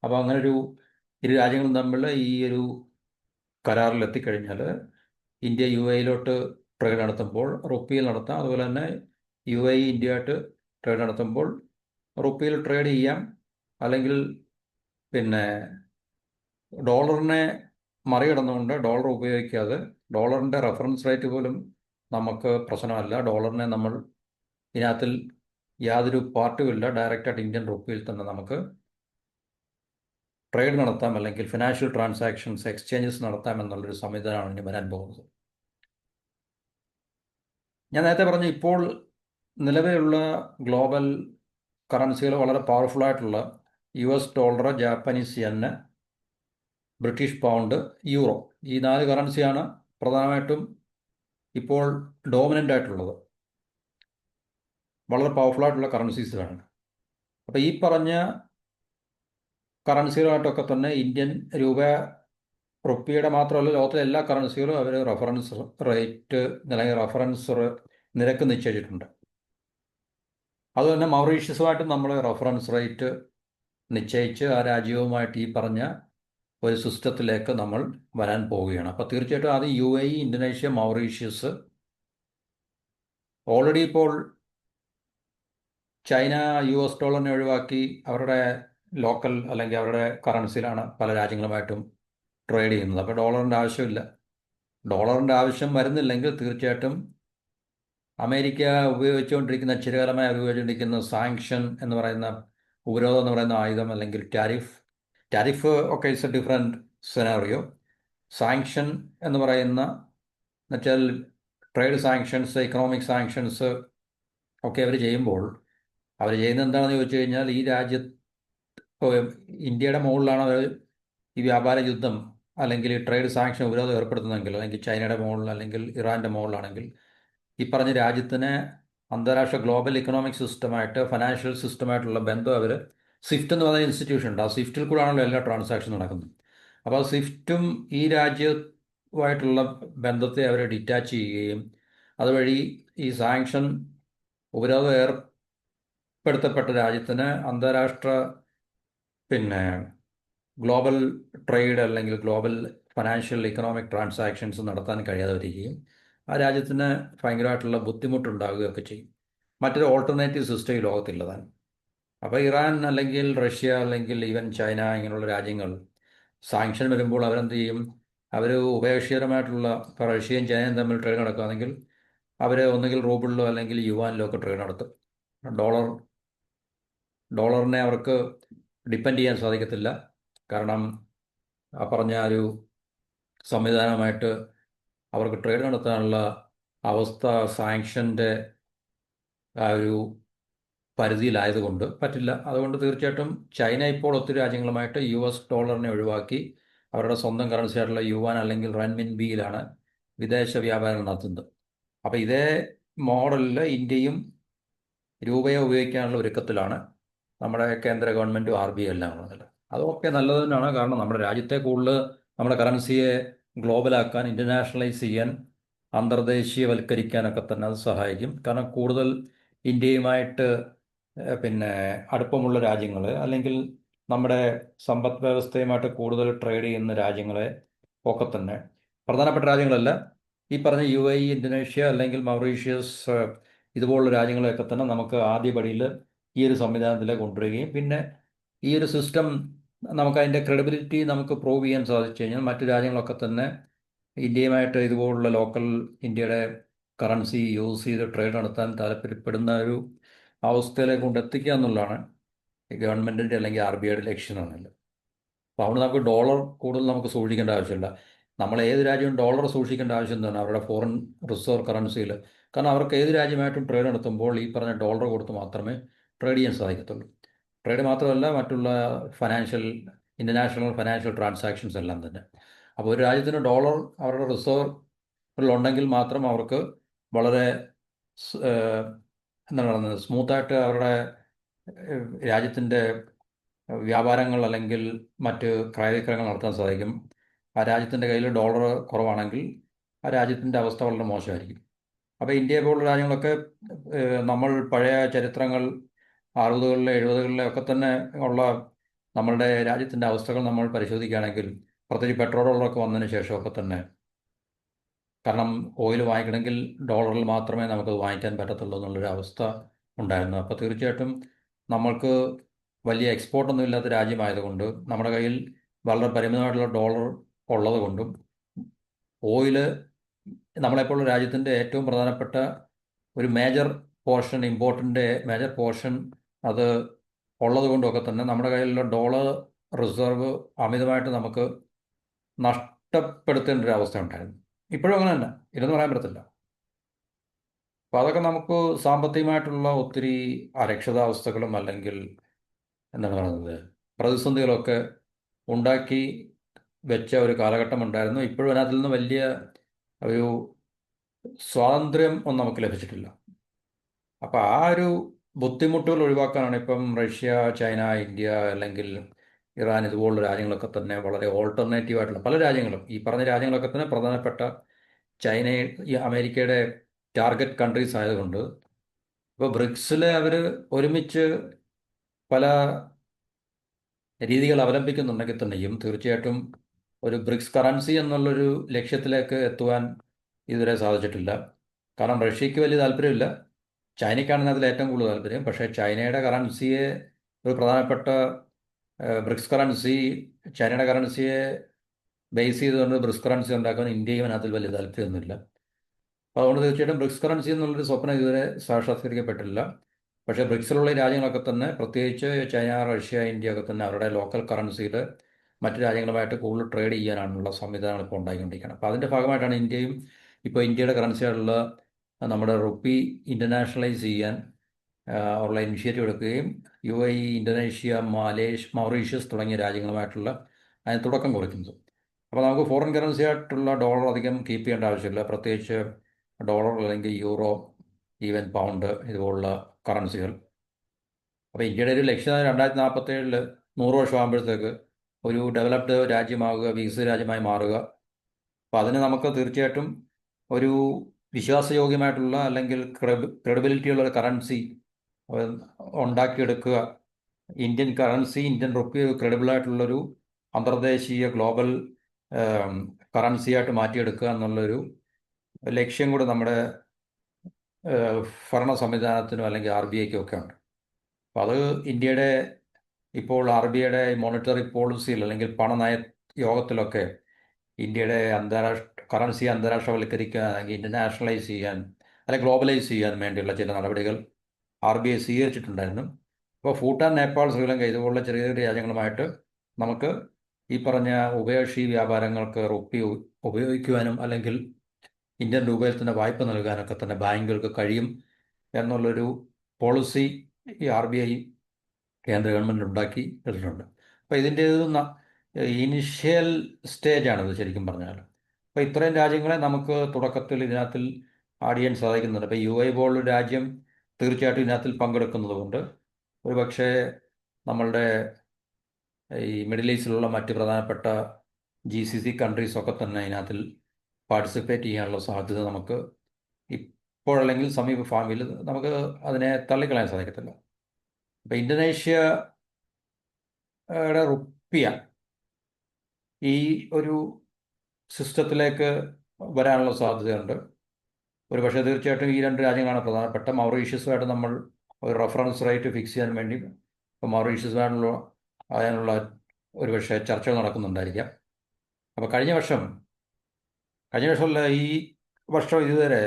അപ്പോൾ അങ്ങനെ ഇരു രാജ്യങ്ങളും തമ്മിൽ ഈ ഒരു കരാറിൽ എത്തിക്കഴിഞ്ഞാൽ ഇന്ത്യ UAEയിലോട്ട് ട്രേഡ് നടത്തുമ്പോൾ റുപ്പിയിൽ നടത്താം. അതുപോലെ തന്നെ UAE ഇന്ത്യയായിട്ട് ട്രേഡ് നടത്തുമ്പോൾ റുപ്പിയിൽ ട്രേഡ് ചെയ്യാം. അല്ലെങ്കിൽ പിന്നെ ഡോളറിനെ മറികടന്നുകൊണ്ട് ഡോളർ ഉപയോഗിക്കാതെ ഡോളറിൻ്റെ റെഫറൻസ് റേറ്റ് പോലും നമുക്ക് പ്രശ്നമല്ല. ഡോളറിനെ നമ്മൾ ഇതിനകത്തിൽ യാതൊരു പാർട്ടുമില്ല. ഡയറക്റ്റായിട്ട് ഇന്ത്യൻ റുപ്പിയിൽ തന്നെ നമുക്ക് ട്രേഡ് നടത്താം, അല്ലെങ്കിൽ ഫിനാൻഷ്യൽ ട്രാൻസാക്ഷൻസ് എക്സ്ചേഞ്ചസ് നടത്താം എന്നുള്ളൊരു സംവിധാനമാണ് ഇനി വരാൻ പോകുന്നത്. ഞാൻ നേരത്തെ പറഞ്ഞു, ഇപ്പോൾ നിലവിലുള്ള ഗ്ലോബൽ കറൻസികൾ വളരെ പവർഫുൾ ആയിട്ടുള്ള US dollar, Japanese N, British pound, euro, ഈ 4 കറൻസിയാണ് പ്രധാനമായിട്ടും ഇപ്പോൾ ഡോമിനൻ്റ് ആയിട്ടുള്ളത്. വളരെ പവർഫുൾ ആയിട്ടുള്ള കറൻസീസിലാണ്. അപ്പോൾ ഈ പറഞ്ഞ കറൻസികളായിട്ടൊക്കെ തന്നെ ഇന്ത്യൻ രൂപ, റുപ്പിയുടെ മാത്രമല്ല ലോകത്തിലെ എല്ലാ കറൻസികളും അവർ റെഫറൻസ് റേറ്റ് അല്ലെങ്കിൽ റെഫറൻസ് നിരക്ക് നിശ്ചയിച്ചിട്ടുണ്ട്. അതുതന്നെ മൗറീഷ്യസുമായിട്ട് നമ്മൾ റെഫറൻസ് റേറ്റ് നിശ്ചയിച്ച് ആ രാജ്യവുമായിട്ട് ഈ പറഞ്ഞ ഒരു സിസ്റ്റത്തിലേക്ക് നമ്മൾ വരാൻ പോവുകയാണ്. അപ്പോൾ തീർച്ചയായിട്ടും അത് UAE, ഇന്തോനേഷ്യ, മൗറീഷ്യസ്, ഓൾറെഡി ഇപ്പോൾ ചൈന US ഡോളറിനെ ഒഴിവാക്കി അവരുടെ ലോക്കൽ അല്ലെങ്കിൽ അവരുടെ കറൻസിയിലാണ് പല രാജ്യങ്ങളുമായിട്ടും ട്രേഡ് ചെയ്യുന്നത്. അപ്പോൾ ഡോളറിൻ്റെ ആവശ്യമില്ല. ഡോളറിൻ്റെ ആവശ്യം വരുന്നില്ലെങ്കിൽ തീർച്ചയായിട്ടും അമേരിക്ക ഉപയോഗിച്ചുകൊണ്ടിരിക്കുന്ന ചിരകാലമായി ഉപയോഗിച്ചുകൊണ്ടിരിക്കുന്ന സാങ്ഷൻ എന്ന് പറയുന്ന ഉപരോധം എന്ന് പറയുന്ന ആയുധം, അല്ലെങ്കിൽ ടാരിഫ് ഒക്കെ is A different scenario. Sanction എന്ന് പറയുന്ന എന്നുവെച്ചാൽ ട്രേഡ് സാങ്ഷൻസ്, ഇക്കണോമിക് സാങ്ഷൻസ് ഒക്കെ അവർ ചെയ്യുമ്പോൾ അവർ ചെയ്യുന്നത് എന്താണെന്ന് ചോദിച്ചു കഴിഞ്ഞാൽ ഈ ഇന്ത്യയുടെ മുകളിലാണ് അവർ ഈ വ്യാപാര യുദ്ധം അല്ലെങ്കിൽ ഈ ട്രേഡ് സാങ്ഷൻ ഉപരോധം ഏർപ്പെടുത്തുന്നതെങ്കിൽ, അല്ലെങ്കിൽ ചൈനയുടെ മുകളിൽ അല്ലെങ്കിൽ ഇറാൻ്റെ മുകളിലാണെങ്കിൽ ഈ പറഞ്ഞ രാജ്യത്തിന് അന്താരാഷ്ട്ര ഗ്ലോബൽ ഇക്കണോമിക് സിസ്റ്റമായിട്ട്, ഫിനാൻഷ്യൽ സിസ്റ്റമായിട്ടുള്ള ബന്ധം അവർ സ്വിഫ്റ്റ് എന്ന് പറയുന്ന ഇൻസ്റ്റിറ്റ്യൂഷൻ ഉണ്ട്. ആ സ്വിഫ്റ്റിൽ കൂടാണല്ലോ എല്ലാ ട്രാൻസാക്ഷൻ നടക്കുന്നത്. അപ്പോൾ ആ സ്വിഫ്റ്റും ഈ രാജ്യവുമായിട്ടുള്ള ബന്ധത്തെ അവർ ഡിറ്റാച്ച് ചെയ്യുകയും അതുവഴി ഈ സാങ്ഷൻ ഉപരോധം ഏർപ്പെടുത്തപ്പെട്ട രാജ്യത്തിന് അന്താരാഷ്ട്ര ഗ്ലോബൽ ട്രേഡ് അല്ലെങ്കിൽ ഗ്ലോബൽ ഫിനാൻഷ്യൽ ഇക്കണോമിക് ട്രാൻസാക്ഷൻസ് നടത്താൻ കഴിയാതെ വരികയും ആ രാജ്യത്തിന് ഭയങ്കരമായിട്ടുള്ള ബുദ്ധിമുട്ടുണ്ടാകുകയൊക്കെ ചെയ്യും. മറ്റൊരു ഓൾട്ടർനേറ്റീവ് സിസ്റ്റം ഈ ലോകത്തില്ലതാണ്. അപ്പോൾ ഇറാൻ അല്ലെങ്കിൽ റഷ്യ അല്ലെങ്കിൽ ഈവൻ ചൈന ഇങ്ങനെയുള്ള രാജ്യങ്ങൾ സാങ്ഷൻ വരുമ്പോൾ അവരെന്ത് ചെയ്യും? അവർ ഉഭയകക്ഷിപരമായിട്ടുള്ള, ഇപ്പോൾ റഷ്യയും ചൈനയും തമ്മിൽ ട്രേഡ് നടക്കുകയാണെങ്കിൽ അവർ ഒന്നുകിൽ റൂബിളിലോ അല്ലെങ്കിൽ യുവാനിലോ ഒക്കെ ട്രേഡ് നടത്തും. ഡോളറിനെ അവർക്ക് ഡിപ്പെൻഡ് ചെയ്യാൻ സാധിക്കത്തില്ല. കാരണം ആ പറഞ്ഞ ഒരു സംവിധാനമായിട്ട് അവർക്ക് ട്രേഡ് നടത്താനുള്ള അവസ്ഥ സാങ്ഷൻ്റെ ആ ഒരു പരിധിയിലായതുകൊണ്ട് പറ്റില്ല. അതുകൊണ്ട് തീർച്ചയായിട്ടും ചൈന ഇപ്പോൾ ഒത്തിരി രാജ്യങ്ങളുമായിട്ട് US ഡോളറിനെ ഒഴിവാക്കി അവരുടെ സ്വന്തം കറൻസി ആയിട്ടുള്ള യുവാൻ അല്ലെങ്കിൽ റൻമിൻബിയിലാണ് വിദേശ വ്യാപാരം നടത്തുന്നത്. അപ്പോൾ ഇതേ മോഡലിൽ ഇന്ത്യയും രൂപയെ ഉപയോഗിക്കാനുള്ള ഒരുക്കത്തിലാണ് നമ്മുടെ കേന്ദ്ര ഗവൺമെൻറ്റും RBI എല്ലാം ഉള്ളത്. അതൊക്കെ നല്ലത് തന്നെയാണ്. കാരണം നമ്മുടെ രാജ്യത്തെ കൂടുതൽ നമ്മുടെ കറൻസിയെ ഗ്ലോബലാക്കാൻ, ഇൻ്റർനാഷണലൈസ് ചെയ്യാൻ, അന്തർദേശീയവൽക്കരിക്കാനൊക്കെ തന്നെ അത് സഹായിക്കും. കാരണം കൂടുതൽ ഇന്ത്യയുമായിട്ട് അടുപ്പമുള്ള രാജ്യങ്ങൾ അല്ലെങ്കിൽ നമ്മുടെ സമ്പദ് വ്യവസ്ഥയുമായിട്ട് കൂടുതൽ ട്രേഡ് ചെയ്യുന്ന രാജ്യങ്ങളെ ഒക്കെ തന്നെ, പ്രധാനപ്പെട്ട രാജ്യങ്ങളല്ല, ഈ പറഞ്ഞ UAE, ഇന്തോനേഷ്യ അല്ലെങ്കിൽ മൗറീഷ്യസ് ഇതുപോലുള്ള രാജ്യങ്ങളെയൊക്കെ തന്നെ നമുക്ക് ആദ്യപടിയിൽ ഈ ഒരു സംവിധാനത്തിലേക്ക് കൊണ്ടുവരികയും പിന്നെ ഈ ഒരു സിസ്റ്റം നമുക്ക് അതിൻ്റെ ക്രെഡിബിലിറ്റി നമുക്ക് പ്രൂവ് ചെയ്യാൻ സാധിച്ചു കഴിഞ്ഞാൽ മറ്റു രാജ്യങ്ങളൊക്കെ തന്നെ ഇന്ത്യയുമായിട്ട് ഇതുപോലുള്ള ലോക്കൽ ഇന്ത്യയുടെ കറൻസി യൂസ് ചെയ്ത് ട്രേഡ് നടത്താൻ താല്പര്യപ്പെടുന്ന ഒരു അവസ്ഥയിലേക്ക് കൊണ്ടെത്തിക്കുക എന്നുള്ളതാണ് ഈ ഗവൺമെൻറ്റിൻ്റെ അല്ലെങ്കിൽ RBIയുടെ ലക്ഷ്യമാണല്ലോ. അപ്പോൾ അവിടെ നമുക്ക് ഡോളർ കൂടുതൽ നമുക്ക് സൂക്ഷിക്കേണ്ട ആവശ്യമില്ല. നമ്മൾ ഏത് രാജ്യവും ഡോളർ സൂക്ഷിക്കേണ്ട ആവശ്യം എന്താണ്? അവരുടെ ഫോറിൻ റിസർവ് കറൻസിയിൽ. കാരണം അവർക്ക് ഏത് രാജ്യമായിട്ടും ട്രേഡ് നടത്തുമ്പോൾ ഈ പറഞ്ഞ ഡോളർ കൊടുത്ത് മാത്രമേ ട്രേഡ് ചെയ്യാൻ സാധിക്കത്തുള്ളൂ. ട്രേഡ് മാത്രമല്ല, മറ്റുള്ള ഫിനാൻഷ്യൽ ഇൻ്റർനാഷണൽ ഫിനാൻഷ്യൽ ട്രാൻസാക്ഷൻസ് എല്ലാം തന്നെ. അപ്പോൾ ഒരു രാജ്യത്തിന് ഡോളർ അവരുടെ റിസർവിലുണ്ടെങ്കിൽ മാത്രം അവർക്ക് വളരെ എന്താണ് പറയുന്നത്, സ്മൂത്തായിട്ട് അവരുടെ രാജ്യത്തിൻ്റെ വ്യാപാരങ്ങൾ അല്ലെങ്കിൽ മറ്റ് ക്രയവിക്രയങ്ങൾ നടത്താൻ സാധിക്കും. ആ രാജ്യത്തിൻ്റെ കയ്യിൽ ഡോളർ കുറവാണെങ്കിൽ ആ രാജ്യത്തിൻ്റെ അവസ്ഥ വളരെ മോശമായിരിക്കും. അപ്പോൾ ഇന്ത്യയെ പോലുള്ള രാജ്യങ്ങളൊക്കെ നമ്മൾ പഴയ ചരിത്രങ്ങൾ 60കളിലെ 70കളിലെ ഒക്കെ തന്നെ ഉള്ള നമ്മളുടെ രാജ്യത്തിൻ്റെ അവസ്ഥകൾ നമ്മൾ പരിശോധിക്കുകയാണെങ്കിൽ, പ്രത്യേകിച്ച് പെട്രോൾ ഡോളറൊക്കെ വന്നതിന് ശേഷമൊക്കെ തന്നെ, കാരണം ഓയിൽ വാങ്ങിക്കണമെങ്കിൽ ഡോളറിൽ മാത്രമേ നമുക്കത് വാങ്ങിക്കാൻ പറ്റത്തുള്ളൂ എന്നുള്ളൊരു അവസ്ഥ ഉണ്ടായിരുന്നു. അപ്പോൾ തീർച്ചയായിട്ടും നമ്മൾക്ക് വലിയ എക്സ്പോർട്ടൊന്നും ഇല്ലാത്ത രാജ്യമായതുകൊണ്ട് നമ്മുടെ കയ്യിൽ വളരെ പരിമിതമായിട്ടുള്ള ഡോളർ ഉള്ളത് കൊണ്ടും ഓയില് നമ്മളെപ്പോലുള്ള രാജ്യത്തിൻ്റെ ഏറ്റവും പ്രധാനപ്പെട്ട ഒരു major portion, important major portion അത് ഉള്ളത് കൊണ്ടുമൊക്കെ തന്നെ നമ്മുടെ കയ്യിലുള്ള ഡോളർ റിസർവ് അമിതമായിട്ട് നമുക്ക് നഷ്ടപ്പെടുത്തേണ്ട ഒരു അവസ്ഥ ഉണ്ടായിരുന്നു. ഇപ്പോഴും അങ്ങനെ തന്നെ, ഇല്ലെന്ന് പറയാൻ പറ്റത്തില്ല. അപ്പോൾ അതൊക്കെ നമുക്ക് സാമ്പത്തികമായിട്ടുള്ള ഒത്തിരി അരക്ഷിതാവസ്ഥകളും അല്ലെങ്കിൽ എന്താണ് പറയുന്നത്, പ്രതിസന്ധികളൊക്കെ ഉണ്ടാക്കി വെച്ച ഒരു കാലഘട്ടം ഉണ്ടായിരുന്നു. ഇപ്പോഴും അതിനകത്തിൽ നിന്ന് വലിയ ഒരു സ്വാതന്ത്ര്യം ഒന്നും നമുക്ക് ലഭിച്ചിട്ടില്ല. അപ്പോൾ ആ ഒരു ബുദ്ധിമുട്ടുകൾ ഒഴിവാക്കാനാണ് ഇപ്പം റഷ്യ, ചൈന, ഇന്ത്യ അല്ലെങ്കിൽ ഇറാൻ ഇതുപോലുള്ള രാജ്യങ്ങളൊക്കെ തന്നെ വളരെ ഓൾട്ടർനേറ്റീവ് ആയിട്ടുള്ള പല രാജ്യങ്ങളും, ഈ പറഞ്ഞ രാജ്യങ്ങളൊക്കെ തന്നെ പ്രധാനപ്പെട്ട ചൈന, ഈ അമേരിക്കയുടെ ടാർഗറ്റ് കൺട്രീസ് ആയതുകൊണ്ട് ഇപ്പോൾ ബ്രിക്സിൽ അവർ ഒരുമിച്ച് പല രീതികൾ അവലംബിക്കുന്നുണ്ടെങ്കിൽ തന്നെയും തീർച്ചയായിട്ടും ഒരു ബ്രിക്സ് കറൻസി എന്നുള്ളൊരു ലക്ഷ്യത്തിലേക്ക് എത്തുവാൻ ഇതുവരെ സാധിച്ചിട്ടില്ല. കാരണം റഷ്യക്ക് വലിയ താല്പര്യമില്ല, ചൈനയ്ക്കാണ് അതിൽ ഏറ്റവും കൂടുതൽ താല്പര്യം. പക്ഷേ ചൈനയുടെ കറൻസിയെ ഒരു പ്രധാനപ്പെട്ട ബ്രിക്സ് കറൻസി, ചൈനയുടെ കറൻസിയെ ബേസ് ചെയ്തുകൊണ്ട് ബ്രിക്സ് കറൻസി ഉണ്ടാക്കാൻ ഇന്ത്യയും അതിനകത്തിൽ വലിയ താല്പര്യമൊന്നുമില്ല. അപ്പോൾ അതുകൊണ്ട് തീർച്ചയായിട്ടും ബ്രിക്സ് കറൻസി എന്നുള്ളൊരു സ്വപ്നം ഇതുവരെ സാക്ഷാത്കരിക്കപ്പെട്ടില്ല. പക്ഷേ ബ്രിക്സിലുള്ള ഈ രാജ്യങ്ങളൊക്കെ തന്നെ, പ്രത്യേകിച്ച് ചൈന, റഷ്യ, ഇന്ത്യ ഒക്കെ തന്നെ അവരുടെ ലോക്കൽ കറൻസിയിൽ മറ്റു രാജ്യങ്ങളുമായിട്ട് കൂടുതൽ ട്രേഡ് ചെയ്യാനുള്ള സംവിധാനങ്ങൾ ഇപ്പോൾ ഉണ്ടായിക്കൊണ്ടിരിക്കുകയാണ്. അപ്പോൾ അതിൻ്റെ ഭാഗമായിട്ടാണ് ഇന്ത്യയും ഇപ്പോൾ ഇന്ത്യയുടെ കറൻസിയായിട്ടുള്ള നമ്മുടെ റുപ്പി ഇൻ്റർനാഷണലൈസ് ചെയ്യാൻ ഉള്ള ഇനിഷ്യേറ്റീവ് എടുക്കുകയും UAE, ഇന്തോനേഷ്യ, മൗറീഷ്യസ് തുടങ്ങിയ രാജ്യങ്ങളുമായിട്ടുള്ള അതിന് തുടക്കം കുറിക്കുന്നത്. അപ്പോൾ നമുക്ക് ഫോറിൻ കറൻസി ആയിട്ടുള്ള ഡോളർ അധികം കീപ്പ് ചെയ്യേണ്ട ആവശ്യമില്ല, പ്രത്യേകിച്ച് ഡോളർ അല്ലെങ്കിൽ യൂറോ, ഈവൻ പൗണ്ട് ഇതുപോലുള്ള കറൻസികൾ. അപ്പോൾ ഇന്ത്യയുടെ ഒരു ലക്ഷ്യം 2047 100 വർഷം ആകുമ്പോഴത്തേക്ക് ഒരു ഡെവലപ്ഡ് രാജ്യമാകുക, വികസിത രാജ്യമായി മാറുക. അപ്പോൾ അതിന് നമുക്ക് തീർച്ചയായിട്ടും ഒരു വിശ്വാസയോഗ്യമായിട്ടുള്ള അല്ലെങ്കിൽ ക്രെഡിബിലിറ്റിയുള്ള ഒരു കറൻസി ഉണ്ടാക്കിയെടുക്കുക. ഇന്ത്യൻ കറൻസി, ഇന്ത്യൻ റുപ്പി ക്രെഡിബിളായിട്ടുള്ളൊരു അന്തർദേശീയ ഗ്ലോബൽ കറൻസിയായിട്ട് മാറ്റിയെടുക്കുക എന്നുള്ളൊരു ലക്ഷ്യം കൂടെ നമ്മുടെ ഭരണ സംവിധാനത്തിനും അല്ലെങ്കിൽ RBIക്കും ഒക്കെ ഉണ്ട്. അപ്പോൾ അത് ഇന്ത്യയുടെ ഇപ്പോൾ RBIയുടെ മോണിറ്ററി പോളിസിയിൽ അല്ലെങ്കിൽ പണനയ യോഗത്തിലൊക്കെ ഇന്ത്യയുടെ കറൻസി അന്താരാഷ്ട്രവൽക്കരിക്കാൻ അല്ലെങ്കിൽ ഇൻ്റർനാഷണലൈസ് ചെയ്യാൻ അല്ലെങ്കിൽ ഗ്ലോബലൈസ് ചെയ്യാൻ വേണ്ടിയുള്ള ചില നടപടികൾ RBI സ്വീകരിച്ചിട്ടുണ്ടായിരുന്നു. അപ്പോൾ ഭൂട്ടാൻ, നേപ്പാൾ, ശ്രീലങ്ക ഇതുപോലുള്ള ചെറിയ ചെറിയ രാജ്യങ്ങളുമായിട്ട് നമുക്ക് ഈ പറഞ്ഞ ഉഭയകക്ഷി വ്യാപാരങ്ങൾക്ക് റുപ്പി ഉപയോഗിക്കുവാനും അല്ലെങ്കിൽ ഇന്ത്യൻ രൂപയിൽ തന്നെ വായ്പ നൽകാനൊക്കെ തന്നെ ബാങ്കുകൾക്ക് കഴിയും എന്നുള്ളൊരു പോളിസി ഈ RBI കേന്ദ്ര ഗവൺമെൻറ് ഉണ്ടാക്കി എടുത്തിട്ടുണ്ട്. അപ്പോൾ ഇതിൻ്റെ ഇനിഷ്യൽ സ്റ്റേജാണിത് ശരിക്കും പറഞ്ഞാൽ. അപ്പോൾ ഇത്രയും രാജ്യങ്ങളെ നമുക്ക് തുടക്കത്തിൽ ഇതിനകത്തിൽ ആഡ് ചെയ്യാൻ സാധിക്കുന്നുണ്ട്. അപ്പോൾ UAE പോലുള്ളൊരു രാജ്യം തീർച്ചയായിട്ടും ഇതിനകത്തിൽ പങ്കെടുക്കുന്നത് കൊണ്ട് ഒരുപക്ഷെ നമ്മളുടെ ഈ മിഡിൽ ഈസ്റ്റിലുള്ള മറ്റ് പ്രധാനപ്പെട്ട GCC കൺട്രീസൊക്കെ തന്നെ ഇതിനകത്തിൽ പാർട്ടിസിപ്പേറ്റ് ചെയ്യാനുള്ള സാധ്യത നമുക്ക് ഇപ്പോഴല്ലെങ്കിൽ സമീപ ഭാവിയിൽ നമുക്ക് അതിനെ തള്ളിക്കളയാൻ സാധിക്കത്തില്ല. അപ്പോൾ ഇന്തോനേഷ്യയുടെ റുപ്പിയ ഈ ഒരു സിസ്റ്റത്തിലേക്ക് വരാനുള്ള സാധ്യതയുണ്ട്. ഒരു പക്ഷേ തീർച്ചയായിട്ടും ഈ രണ്ട് രാജ്യങ്ങളാണ് പ്രധാനപ്പെട്ട. മൗറീഷ്യസുമായിട്ട് നമ്മൾ ഒരു റെഫറൻസ് റേറ്റ് ഫിക്സ് ചെയ്യാൻ വേണ്ടി ഇപ്പോൾ മൗറീഷ്യസുമായിട്ടുള്ള അതിനുള്ള ഒരുപക്ഷെ ചർച്ചകൾ നടക്കുന്നുണ്ടായിരിക്കാം. അപ്പോൾ കഴിഞ്ഞ വർഷമല്ല, ഈ വർഷം ഇതുവരെ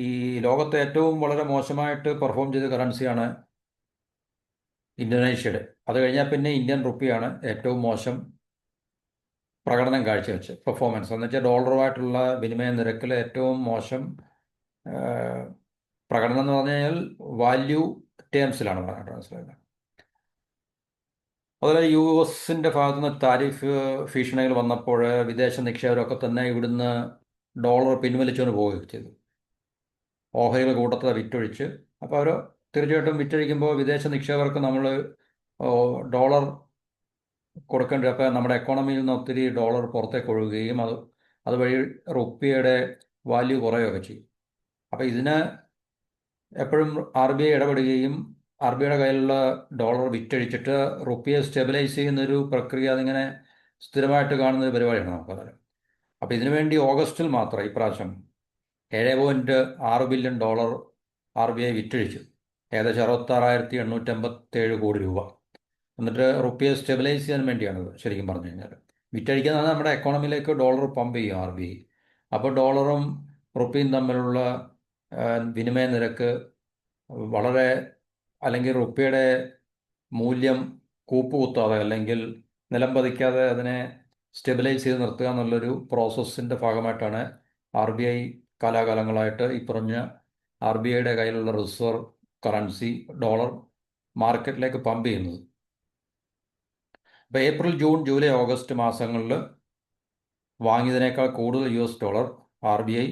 ഈ ലോകത്തെ ഏറ്റവും വളരെ മോശമായിട്ട് പെർഫോം ചെയ്ത കറൻസിയാണ് ഇന്തോനേഷ്യയുടെ. അത് കഴിഞ്ഞാൽ പിന്നെ ഇന്ത്യൻ റുപ്പിയാണ് ഏറ്റവും മോശം പ്രകടനം കാഴ്ചവെച്ച് പെർഫോമൻസ് എന്ന് വെച്ചാൽ ഡോളറുമായിട്ടുള്ള വിനിമയ നിരക്കിൽ ഏറ്റവും മോശം ആ, പ്രകടനം എന്ന് പറഞ്ഞു കഴിഞ്ഞാൽ വാല്യൂ ടേംസിലാണ് പറഞ്ഞത്, മനസ്സിലായത്. അതുപോലെ US ഭാഗത്തു നിന്ന് താരിഫ് ഭീഷണികൾ വന്നപ്പോൾ വിദേശ നിക്ഷേപകരൊക്കെ തന്നെ ഇവിടുന്ന് ഡോളർ പിൻവലിച്ചുകൊണ്ട് പോവുകയും ചെയ്തു. ഓഹരികൾ കൂട്ടത്തെ വിറ്റൊഴിച്ച്. അപ്പോൾ അവർ തീർച്ചയായിട്ടും വിറ്റഴിക്കുമ്പോൾ വിദേശ നിക്ഷേപകർക്ക് നമ്മൾ ഡോളർ കൊടുക്കേണ്ടി, അപ്പോൾ നമ്മുടെ എക്കോണമിയിൽ നിന്ന് ഒത്തിരി ഡോളർ പുറത്തേക്ക് ഒഴുകുകയും അതുവഴി റുപ്പിയുടെ വാല്യൂ കുറയുകയൊക്കെ ചെയ്യും. അപ്പോൾ ഇതിന് എപ്പോഴും RBI ഇടപെടുകയും RBIയുടെ കയ്യിലുള്ള ഡോളർ വിറ്റഴിച്ചിട്ട് റുപ്പിയെ സ്റ്റെബിലൈസ് ചെയ്യുന്നൊരു പ്രക്രിയ അതിങ്ങനെ സ്ഥിരമായിട്ട് കാണുന്ന ഒരു പരിപാടിയാണ് നമുക്കത്. അപ്പോൾ ഇതിനു വേണ്ടി ഓഗസ്റ്റിൽ മാത്രം ഇപ്രാവശ്യം $7.6 ബില്യൺ RBI വിറ്റഴിച്ചു, ഏകദേശം 66,857 കോടി രൂപ. എന്നിട്ട് റുപ്പിയെ സ്റ്റെബിലൈസ് ചെയ്യാൻ വേണ്ടിയാണത് ശരിക്കും പറഞ്ഞു കഴിഞ്ഞാൽ. വിറ്റഴിക്കുന്നത് നമ്മുടെ എക്കോണമിയിലേക്ക് ഡോളർ പമ്പ് ചെയ്യും RBI. അപ്പോൾ ഡോളറും റുപ്പിയും തമ്മിലുള്ള വിനിമയ നിരക്ക് വളരെ, അല്ലെങ്കിൽ റുപ്പിയുടെ മൂല്യം കൂപ്പുകുത്താതെ അല്ലെങ്കിൽ നിലം പതിക്കാതെ അതിനെ സ്റ്റെബിലൈസ് ചെയ്ത് നിർത്തുക എന്നുള്ളൊരു പ്രോസസ്സിൻ്റെ ഭാഗമായിട്ടാണ് RBI കാലാകാലങ്ങളായിട്ട് ഈ പറഞ്ഞ RBIയുടെ കയ്യിലുള്ള റിസർവ് കറൻസി ഡോളർ മാർക്കറ്റിലേക്ക് പമ്പ് ചെയ്യുന്നത്. ഇപ്പോൾ ഏപ്രിൽ, ജൂൺ, ജൂലൈ, ഓഗസ്റ്റ് മാസങ്ങളിൽ വാങ്ങിയതിനേക്കാൾ കൂടുതൽ $, RBI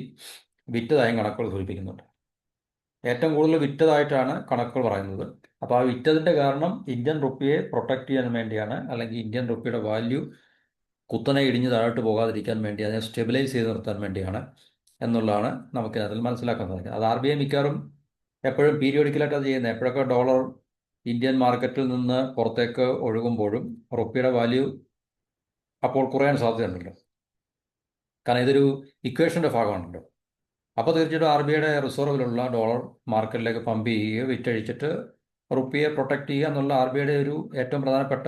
വിറ്റതായും കണക്കുകൾ സൂചിപ്പിക്കുന്നുണ്ട്. ഏറ്റവും കൂടുതൽ വിറ്റതായിട്ടാണ് കണക്കുകൾ പറയുന്നത്. അപ്പോൾ ആ വിറ്റതിൻ്റെ കാരണം ഇന്ത്യൻ റുപ്പിയെ പ്രൊട്ടക്റ്റ് ചെയ്യാൻ വേണ്ടിയാണ്, അല്ലെങ്കിൽ ഇന്ത്യൻ റുപ്പിയുടെ വാല്യൂ കുത്തനെ ഇടിഞ്ഞ് താഴോട്ട് പോകാതിരിക്കാൻ വേണ്ടി, അതിനെ സ്റ്റെബിലൈസ് ചെയ്ത് നിർത്താൻ വേണ്ടിയാണ് എന്നുള്ളതാണ് നമുക്കതിൽ മനസ്സിലാക്കാൻ സാധിക്കുന്നത്. അത് RBI മിക്കവാറും എപ്പോഴും പീരിയോഡിക്കലായിട്ട് അത് ചെയ്യുന്നത്. എപ്പോഴൊക്കെ ഡോളർ ഇന്ത്യൻ മാർക്കറ്റിൽ നിന്ന് പുറത്തേക്ക് ഒഴുകുമ്പോഴും റുപ്പിയുടെ വാല്യൂ അപ്പോൾ കുറയാൻ സാധ്യതയുണ്ടല്ലോ, കാരണം ഇതൊരു ഇക്വേഷൻ്റെ ഭാഗമാണല്ലോ. അപ്പോൾ തീർച്ചയായിട്ടും RBIയുടെ റിസർവിലുള്ള ഡോളർ മാർക്കറ്റിലേക്ക് പമ്പ് ചെയ്യുകയോ വിറ്റഴിച്ചിട്ട് റുപ്പിയെ പ്രൊട്ടക്റ്റ് ചെയ്യുക എന്നുള്ള RBIയുടെ ഒരു ഏറ്റവും പ്രധാനപ്പെട്ട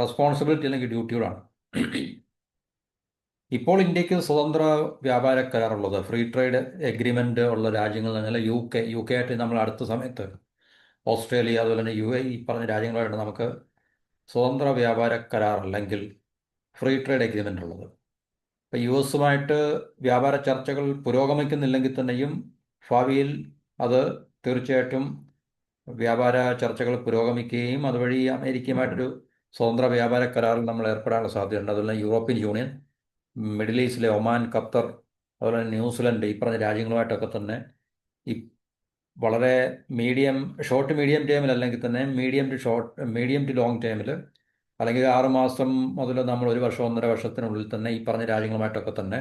റെസ്പോൺസിബിലിറ്റി അല്ലെങ്കിൽ ഡ്യൂട്ടികളാണ്. ഇപ്പോൾ ഇന്ത്യക്ക് സ്വതന്ത്ര വ്യാപാര കരാറുള്ളത്, ഫ്രീ ട്രേഡ് എഗ്രിമെൻ്റ് ഉള്ള രാജ്യങ്ങൾ എന്ന് പറഞ്ഞാൽ UK ആയിട്ട് നമ്മൾ അടുത്ത സമയത്ത് ഓസ്ട്രേലിയ, അതുപോലെ തന്നെ UAE പറഞ്ഞ രാജ്യങ്ങളായിട്ട് നമുക്ക് സ്വതന്ത്ര വ്യാപാര കരാർ അല്ലെങ്കിൽ ഫ്രീ ട്രേഡ് എഗ്രിമെൻ്റ് ഉള്ളത്. ഇപ്പോൾ US വ്യാപാര ചർച്ചകൾ പുരോഗമിക്കുന്നില്ലെങ്കിൽ തന്നെയും ഭാവിയിൽ അത് തീർച്ചയായിട്ടും വ്യാപാര ചർച്ചകൾ പുരോഗമിക്കുകയും അതുവഴി അമേരിക്കയുമായിട്ടൊരു സ്വതന്ത്ര വ്യാപാര കരാറിൽ നമ്മൾ ഏർപ്പെടാനുള്ള സാധ്യതയുണ്ട്. അതുപോലെ യൂറോപ്യൻ യൂണിയൻ, മിഡിൽ ഈസ്റ്റിലെ ഒമാൻ, ഖത്തർ, അതുപോലെ തന്നെ ന്യൂസിലൻഡ്, ഈ പറഞ്ഞ രാജ്യങ്ങളുമായിട്ടൊക്കെ തന്നെ ഈ വളരെ ഷോർട്ട് മീഡിയം ടൈമിൽ അല്ലെങ്കിൽ തന്നെ മീഡിയം ടു ലോങ് ടൈമിൽ, അല്ലെങ്കിൽ 6 മാസം മുതൽ നമ്മൾ 1 വർഷം 1.5 വർഷത്തിനുള്ളിൽ തന്നെ ഈ പറഞ്ഞ രാജ്യങ്ങളുമായിട്ടൊക്കെ തന്നെ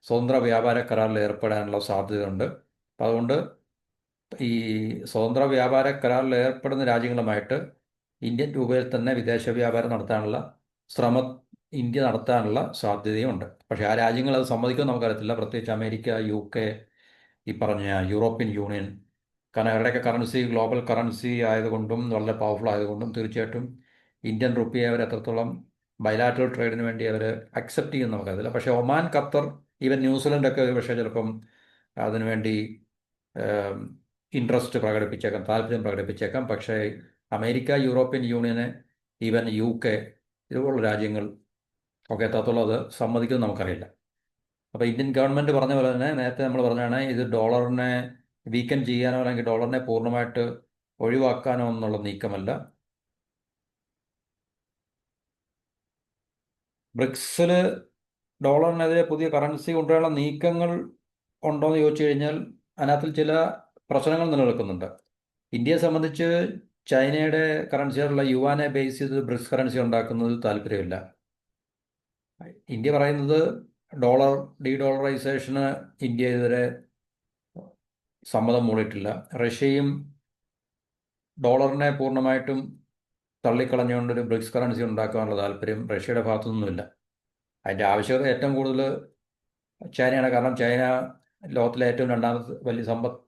സ്വതന്ത്ര വ്യാപാര കരാറിൽ ഏർപ്പെടാനുള്ള സാധ്യതയുണ്ട്. അപ്പം അതുകൊണ്ട് ഈ സ്വതന്ത്ര വ്യാപാര കരാറിൽ ഏർപ്പെടുന്ന രാജ്യങ്ങളുമായിട്ട് ഇന്ത്യൻ രൂപയിൽ തന്നെ വിദേശ വ്യാപാരം നടത്താനുള്ള ശ്രമം ഇന്ത്യ നടത്താനുള്ള സാധ്യതയുണ്ട്. പക്ഷേ ആ രാജ്യങ്ങൾ അത് സമ്മതിക്കുമെന്ന് നമുക്കറിയത്തില്ല, പ്രത്യേകിച്ച് അമേരിക്ക, UK, ഈ പറഞ്ഞ യൂറോപ്യൻ യൂണിയൻ. കാരണം അവരുടെയൊക്കെ കറൻസി ഗ്ലോബൽ കറൻസി ആയതുകൊണ്ടും വളരെ പവർഫുൾ ആയതുകൊണ്ടും തീർച്ചയായിട്ടും ഇന്ത്യൻ റുപ്പിയെ അവർ എത്രത്തോളം ബൈലാറ്ററൽ ട്രേഡിന് വേണ്ടി അവർ അക്സെപ്റ്റ് ചെയ്യുമെന്ന് നമുക്കറിയില്ല. പക്ഷേ ഒമാൻ, ഖത്തർ, ഈവൻ ന്യൂസിലൻഡൊക്കെ പക്ഷേ ചിലപ്പം അതിനുവേണ്ടി ഇൻട്രസ്റ്റ് പ്രകടിപ്പിച്ചേക്കാം, താല്പര്യം പ്രകടിപ്പിച്ചേക്കാം. പക്ഷേ അമേരിക്ക, യൂറോപ്യൻ യൂണിയന്, ഈവൻ UK ഇതുപോലുള്ള രാജ്യങ്ങൾ ഒക്കെ എത്രത്തോളം അത് സമ്മതിക്കുമെന്ന് നമുക്കറിയില്ല. അപ്പോൾ ഇന്ത്യൻ ഗവൺമെൻറ് പറഞ്ഞ പോലെ തന്നെ നേരത്തെ നമ്മൾ പറഞ്ഞാണ്, ഇത് ഡോളറിനെ വീക്കൻ ചെയ്യാനോ അല്ലെങ്കിൽ ഡോളറിനെ പൂർണ്ണമായിട്ട് ഒഴിവാക്കാനോ എന്നുള്ള നീക്കമല്ല. ബ്രിക്സിൽ ഡോളറിനെതിരെ പുതിയ കറൻസി കൊണ്ടുവരാനുള്ള നീക്കങ്ങൾ ഉണ്ടോ എന്ന് ചോദിച്ചു കഴിഞ്ഞാൽ അതിനകത്തിൽ ചില പ്രശ്നങ്ങൾ നിലനിൽക്കുന്നുണ്ട്. ഇന്ത്യയെ സംബന്ധിച്ച് ചൈനയുടെ കറൻസിയായിട്ടുള്ള യുവാനെ ബേസ് ചെയ്ത് ബ്രിക്സ് കറൻസി ഉണ്ടാക്കുന്നത് താല്പര്യമില്ല. ഇന്ത്യ പറയുന്നത് ഡീഡോളറൈസേഷന് ഇന്ത്യ ഇതുവരെ സമ്മതം മൂടിയിട്ടില്ല. റഷ്യയും ഡോളറിനെ പൂർണ്ണമായിട്ടും തള്ളിക്കളഞ്ഞുകൊണ്ടൊരു ബ്രിക്സ് കറൻസി ഉണ്ടാക്കാനുള്ള താല്പര്യം റഷ്യയുടെ ഭാഗത്തുനിന്നുമില്ല. അതിൻ്റെ ആവശ്യകത ഏറ്റവും കൂടുതൽ ചൈനയാണ്. കാരണം ചൈന ലോകത്തിലെ ഏറ്റവും രണ്ടാമത്തെ വലിയ സമ്പദ്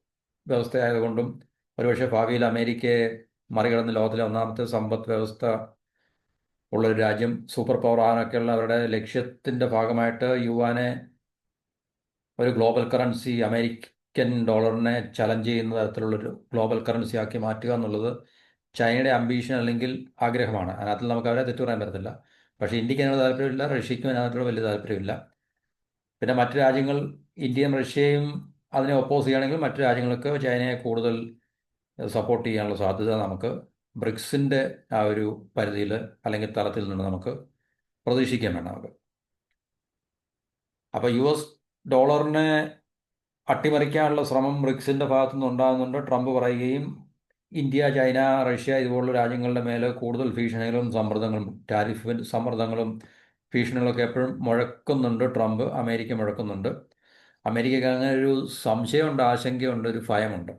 വ്യവസ്ഥയായതുകൊണ്ടും ഒരുപക്ഷെ ഭാവിയിൽ അമേരിക്കയെ മറികടന്ന് ലോകത്തിലെ ഒന്നാമത്തെ സമ്പദ് വ്യവസ്ഥ ഉള്ളൊരു രാജ്യം, സൂപ്പർ പവർ ആകാനൊക്കെയുള്ള അവരുടെ ലക്ഷ്യത്തിൻ്റെ ഭാഗമായിട്ട് യുവാനെ ഒരു ഗ്ലോബൽ കറൻസി ഡോളറിനെ ചലഞ്ച് ചെയ്യുന്ന തരത്തിലുള്ളൊരു ഗ്ലോബൽ കറൻസി ആക്കി മാറ്റുക എന്നുള്ളത് ചൈനയുടെ അംബീഷൻ അല്ലെങ്കിൽ ആഗ്രഹമാണ്. അതിനകത്ത് നമുക്ക് അവരെ തെറ്റു പറയാൻ പറ്റത്തില്ല. പക്ഷേ ഇന്ത്യക്ക് അതിനോട് താല്പര്യമില്ല, റഷ്യയ്ക്കും അതിനകത്തോട് വലിയ താല്പര്യമില്ല. പിന്നെ മറ്റു രാജ്യങ്ങൾ, ഇന്ത്യയും റഷ്യയും അതിനെ ഒപ്പോസ് ചെയ്യുകയാണെങ്കിൽ മറ്റു രാജ്യങ്ങൾക്ക് ചൈനയെ കൂടുതൽ സപ്പോർട്ട് ചെയ്യാനുള്ള സാധ്യത നമുക്ക് ബ്രിക്സിൻ്റെ ആ ഒരു പരിധിയിൽ അല്ലെങ്കിൽ തലത്തിൽ നിന്ന് നമുക്ക് പ്രതീക്ഷിക്കാൻ വേണം നമുക്ക്. അപ്പോൾ US ഡോളറിനെ അട്ടിമറിക്കാനുള്ള ശ്രമം ബ്രിക്സിൻ്റെ ഭാഗത്തുനിന്ന് ഉണ്ടാകുന്നുണ്ട്. ട്രംപ് പറയുകയും ഇന്ത്യ, ചൈന, റഷ്യ ഇതുപോലുള്ള രാജ്യങ്ങളുടെ മേലെ കൂടുതൽ ഭീഷണികളും സമ്മർദ്ദങ്ങളും, ടാരിഫ് സമ്മർദ്ദങ്ങളും ഭീഷണികളൊക്കെ എപ്പോഴും മുഴക്കുന്നുണ്ട്. Trump, America മുഴക്കുന്നുണ്ട്. അമേരിക്കയ്ക്ക് അങ്ങനെ ഒരു സംശയമുണ്ട്, ആശങ്കയുണ്ട്, ഒരു ഭയമുണ്ട്.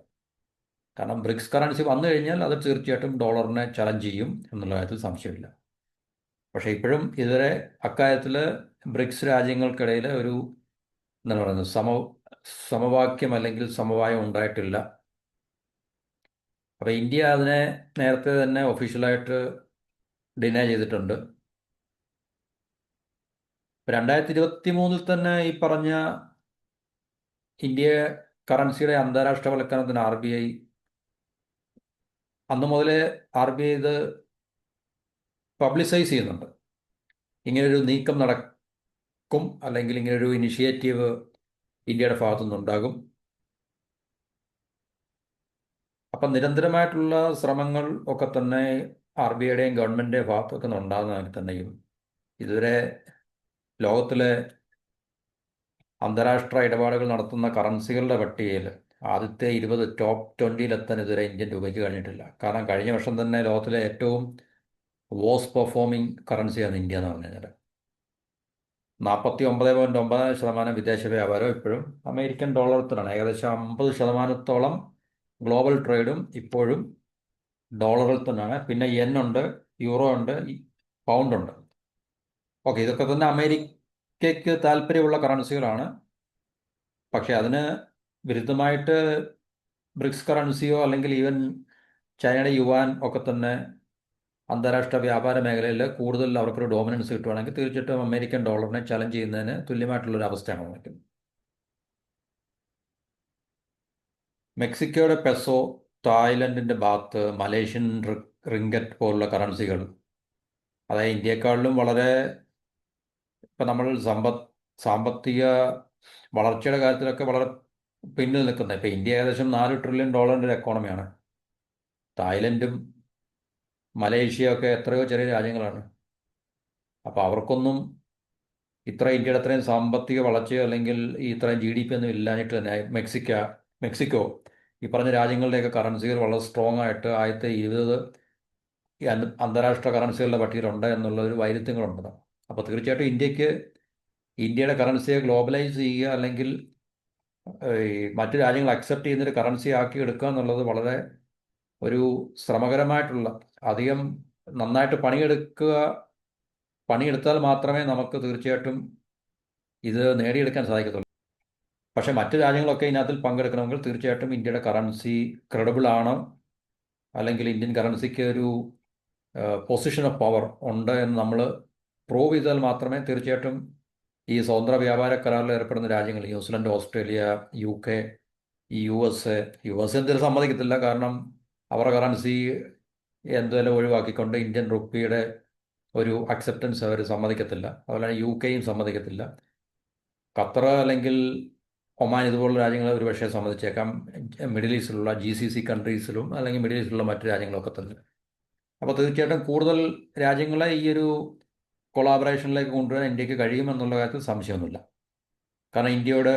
കാരണം ബ്രിക്സ് കറൻസി വന്നു കഴിഞ്ഞാൽ അത് തീർച്ചയായിട്ടും ഡോളറിനെ ചലഞ്ച് ചെയ്യും എന്നുള്ള കാര്യത്തിൽ സംശയമില്ല. പക്ഷേ ഇപ്പോഴും ഇതുവരെ അക്കാര്യത്തിൽ ബ്രിക്സ് രാജ്യങ്ങൾക്കിടയിൽ ഒരു എന്താണ് പറയുന്നത് സമവാക്യം അല്ലെങ്കിൽ സമവായം ഉണ്ടായിട്ടില്ല. അപ്പോൾ ഇന്ത്യ അതിനെ നേരത്തെ തന്നെ ഒഫീഷ്യലായിട്ട് ഡിനൈ ചെയ്തിട്ടുണ്ട്. 2023 തന്നെ ഈ പറഞ്ഞ ഇന്ത്യ കറൻസിയുടെ അന്താരാഷ്ട്രവൽക്കരണത്തിന് RBI അന്ന് മുതലേ RBI ഇത് പബ്ലിസൈസ് ചെയ്യുന്നുണ്ട്. ഇങ്ങനൊരു നീക്കം നടക്കും അല്ലെങ്കിൽ ഇങ്ങനൊരു ഇനിഷ്യേറ്റീവ് ഇന്ത്യയുടെ ഭാഗത്തുനിന്നുണ്ടാകും. അപ്പം നിരന്തരമായിട്ടുള്ള ശ്രമങ്ങൾ ഒക്കെ തന്നെ RBIയുടെയും ഗവൺമെൻറ്റിൻ്റെയും ഭാഗത്തൊക്കെ ഉണ്ടാകുന്നതാണെങ്കിൽ തന്നെയും ഇതുവരെ ലോകത്തിലെ അന്താരാഷ്ട്ര ഇടപാടുകൾ നടത്തുന്ന കറൻസികളുടെ പട്ടികയിൽ ആദ്യത്തെ 20 ടോപ്പ് 20 ഇതുവരെ ഇന്ത്യൻ രൂപയ്ക്ക് കഴിഞ്ഞിട്ടില്ല. കാരണം കഴിഞ്ഞ വർഷം തന്നെ ലോകത്തിലെ ഏറ്റവും വോസ് പെർഫോമിംഗ് കറൻസിയാണ് ഇന്ത്യ എന്ന് പറഞ്ഞു കഴിഞ്ഞാൽ. 49.9% വിദേശ വ്യാപാരം ഇപ്പോഴും അമേരിക്കൻ ഡോളറത്തിലാണ്. ഏകദേശം 50% ഗ്ലോബൽ ട്രേഡും ഇപ്പോഴും ഡോളറിൽ തന്നെയാണ്. പിന്നെ yen ഉണ്ട്, യൂറോ ഉണ്ട്, പൗണ്ട് ഉണ്ട്. ഓക്കെ, ഇതൊക്കെ തന്നെ അമേരിക്കയ്ക്ക് താല്പര്യമുള്ള കറൻസികളാണ്. പക്ഷേ അതിന് വിരുദ്ധമായിട്ട് ബ്രിക്സ് കറൻസിയോ അല്ലെങ്കിൽ ഈവൻ ചൈനയുടെ യുവാൻ ഒക്കെ തന്നെ അന്താരാഷ്ട്ര വ്യാപാര മേഖലയിൽ കൂടുതൽ അവർക്കൊരു ഡോമിനൻസ് കിട്ടുവാണെങ്കിൽ തീർച്ചയായിട്ടും അമേരിക്കൻ ഡോളറിനെ ചലഞ്ച് ചെയ്യുന്നതിന് തുല്യമായിട്ടുള്ളൊരു അവസ്ഥയാണ് വന്നിരിക്കുന്നത്. മെക്സിക്കോയുടെ പെസോ, തായ്ലൻഡിൻ്റെ ബാത്ത്, മലേഷ്യൻ റിംഗറ്റ് പോലുള്ള കറൻസികൾ, അതായത് ഇന്ത്യയെക്കാളിലും വളരെ ഇപ്പം നമ്മൾ സാമ്പത്തിക വളർച്ചയുടെ കാര്യത്തിലൊക്കെ വളരെ പിന്നിൽ നിൽക്കുന്നത്. ഇപ്പം ഇന്ത്യ ഏകദേശം $4 ട്രില്യൺ ഒരു എക്കോണമിയാണ്. തായ്ലൻഡും മലേഷ്യയൊക്കെ എത്രയോ ചെറിയ രാജ്യങ്ങളാണ്. അപ്പോൾ അവർക്കൊന്നും ഇന്ത്യയുടെ അത്രയും സാമ്പത്തിക വളർച്ചയോ അല്ലെങ്കിൽ ഈ ഇത്രയും GDP ഒന്നും ഇല്ലാഞ്ഞിട്ട് തന്നെ മെക്സിക്കോ ഈ പറഞ്ഞ രാജ്യങ്ങളുടെയൊക്കെ കറൻസികൾ വളരെ സ്ട്രോങ് ആയിട്ട് ആദ്യത്തെ 20 ഈ അന്താരാഷ്ട്ര കറൻസികളുടെ പട്ടികയിലുണ്ട് എന്നുള്ള ഒരു വൈരുദ്ധ്യങ്ങളുണ്ട്. അപ്പോൾ തീർച്ചയായിട്ടും ഇന്ത്യയുടെ കറൻസിയെ ഗ്ലോബലൈസ് ചെയ്യുക അല്ലെങ്കിൽ ഈ മറ്റു രാജ്യങ്ങൾ അക്സെപ്റ്റ് ചെയ്യുന്നൊരു കറൻസി ആക്കി എടുക്കുക എന്നുള്ളത് വളരെ ഒരു ശ്രമകരമായിട്ടുള്ള, അധികം നന്നായിട്ട് പണിയെടുത്താൽ മാത്രമേ നമുക്ക് തീർച്ചയായിട്ടും ഇത് നേടിയെടുക്കാൻ സാധിക്കത്തുള്ളൂ. പക്ഷേ മറ്റു രാജ്യങ്ങളൊക്കെ ഇതിനകത്തിൽ പങ്കെടുക്കണമെങ്കിൽ തീർച്ചയായിട്ടും ഇന്ത്യയുടെ കറൻസി ക്രെഡിബിൾ ആണ്, അല്ലെങ്കിൽ ഇന്ത്യൻ കറൻസിക്ക് ഒരു പൊസിഷൻ ഓഫ് പവർ ഉണ്ട് എന്ന് നമ്മൾ പ്രൂവ് ചെയ്താൽ മാത്രമേ തീർച്ചയായിട്ടും ഈ സ്വതന്ത്ര വ്യാപാര കരാറിൽ ഏർപ്പെടുന്ന രാജ്യങ്ങൾ, ന്യൂസിലൻഡ്, ഓസ്ട്രേലിയ, UK, USA എന്തെങ്കിലും സമ്മതിക്കത്തില്ല. കാരണം അവരുടെ കറൻസി എന്തെങ്കിലും ഒഴിവാക്കിക്കൊണ്ട് ഇന്ത്യൻ റുപ്പിയുടെ ഒരു അക്സെപ്റ്റൻസ് അവർ സമ്മതിക്കത്തില്ല. അതുപോലെ UKയും സമ്മതിക്കത്തില്ല. ഖത്തർ അല്ലെങ്കിൽ ഒമാൻ ഇതുപോലുള്ള രാജ്യങ്ങൾ ഒരു പക്ഷേ സമ്മതിച്ചേക്കാം, മിഡിൽ ഈസ്റ്റിലുള്ള GCC കൺട്രീസിലും അല്ലെങ്കിൽ മിഡിൽ ഈസ്റ്റിലുള്ള മറ്റു രാജ്യങ്ങളൊക്കെ തന്നെ. അപ്പോൾ തീർച്ചയായിട്ടും കൂടുതൽ രാജ്യങ്ങളെ ഈ ഒരു കൊളാബറേഷനിലേക്ക് കൊണ്ടുവരാൻ ഇന്ത്യക്ക് കഴിയുമെന്നുള്ള കാര്യത്തിൽ സംശയമൊന്നുമില്ല. കാരണം ഇന്ത്യയോട്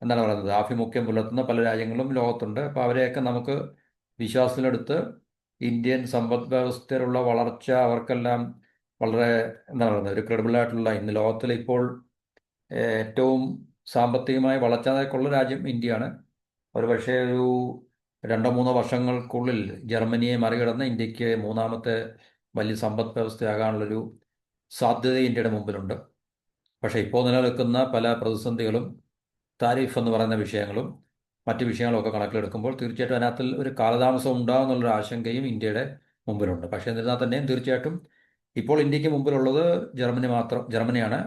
എന്താണ് പറയുന്നത്, ആഭിമുഖ്യം പുലർത്തുന്ന പല രാജ്യങ്ങളും ലോകത്തുണ്ട്. അപ്പോൾ അവരെയൊക്കെ നമുക്ക് വിശ്വാസത്തിലെടുത്ത് ഇന്ത്യൻ സമ്പദ് വ്യവസ്ഥയിലുള്ള വളർച്ച അവർക്കെല്ലാം വളരെ എന്താണ് പറയുന്നത് ഒരു ക്രെഡിബിളായിട്ടുള്ള, ഇന്ന് ലോകത്തിൽ ഇപ്പോൾ ഏറ്റവും സാമ്പത്തികമായി വളർച്ച നിരക്കുള്ള രാജ്യം ഇന്ത്യയാണ്. ഒരു പക്ഷേ ഒരു 2-3 വർഷങ്ങൾക്കുള്ളിൽ ജർമ്മനിയെ മറികടന്ന് ഇന്ത്യക്ക് 3ാമത്തെ വലിയ സമ്പദ് വ്യവസ്ഥയാകാനുള്ളൊരു സാധ്യത ഇന്ത്യയുടെ മുമ്പിലുണ്ട്. പക്ഷേ ഇപ്പോൾ നിലനിൽക്കുന്ന പല പ്രതിസന്ധികളും, താരിഫ് എന്ന് പറയുന്ന വിഷയങ്ങളും മറ്റ് വിഷയങ്ങളൊക്കെ കണക്കിലെടുക്കുമ്പോൾ തീർച്ചയായിട്ടും അതിനകത്തിൽ ഒരു കാലതാമസം ഉണ്ടാകുമെന്നുള്ളൊരു ആശങ്കയും ഇന്ത്യയുടെ മുമ്പിലുണ്ട്. പക്ഷേ എന്നിരുന്നാൽ തന്നെയും തീർച്ചയായിട്ടും ഇപ്പോൾ ഇന്ത്യക്ക് മുമ്പിലുള്ളത് ജർമ്മനിയാണ്.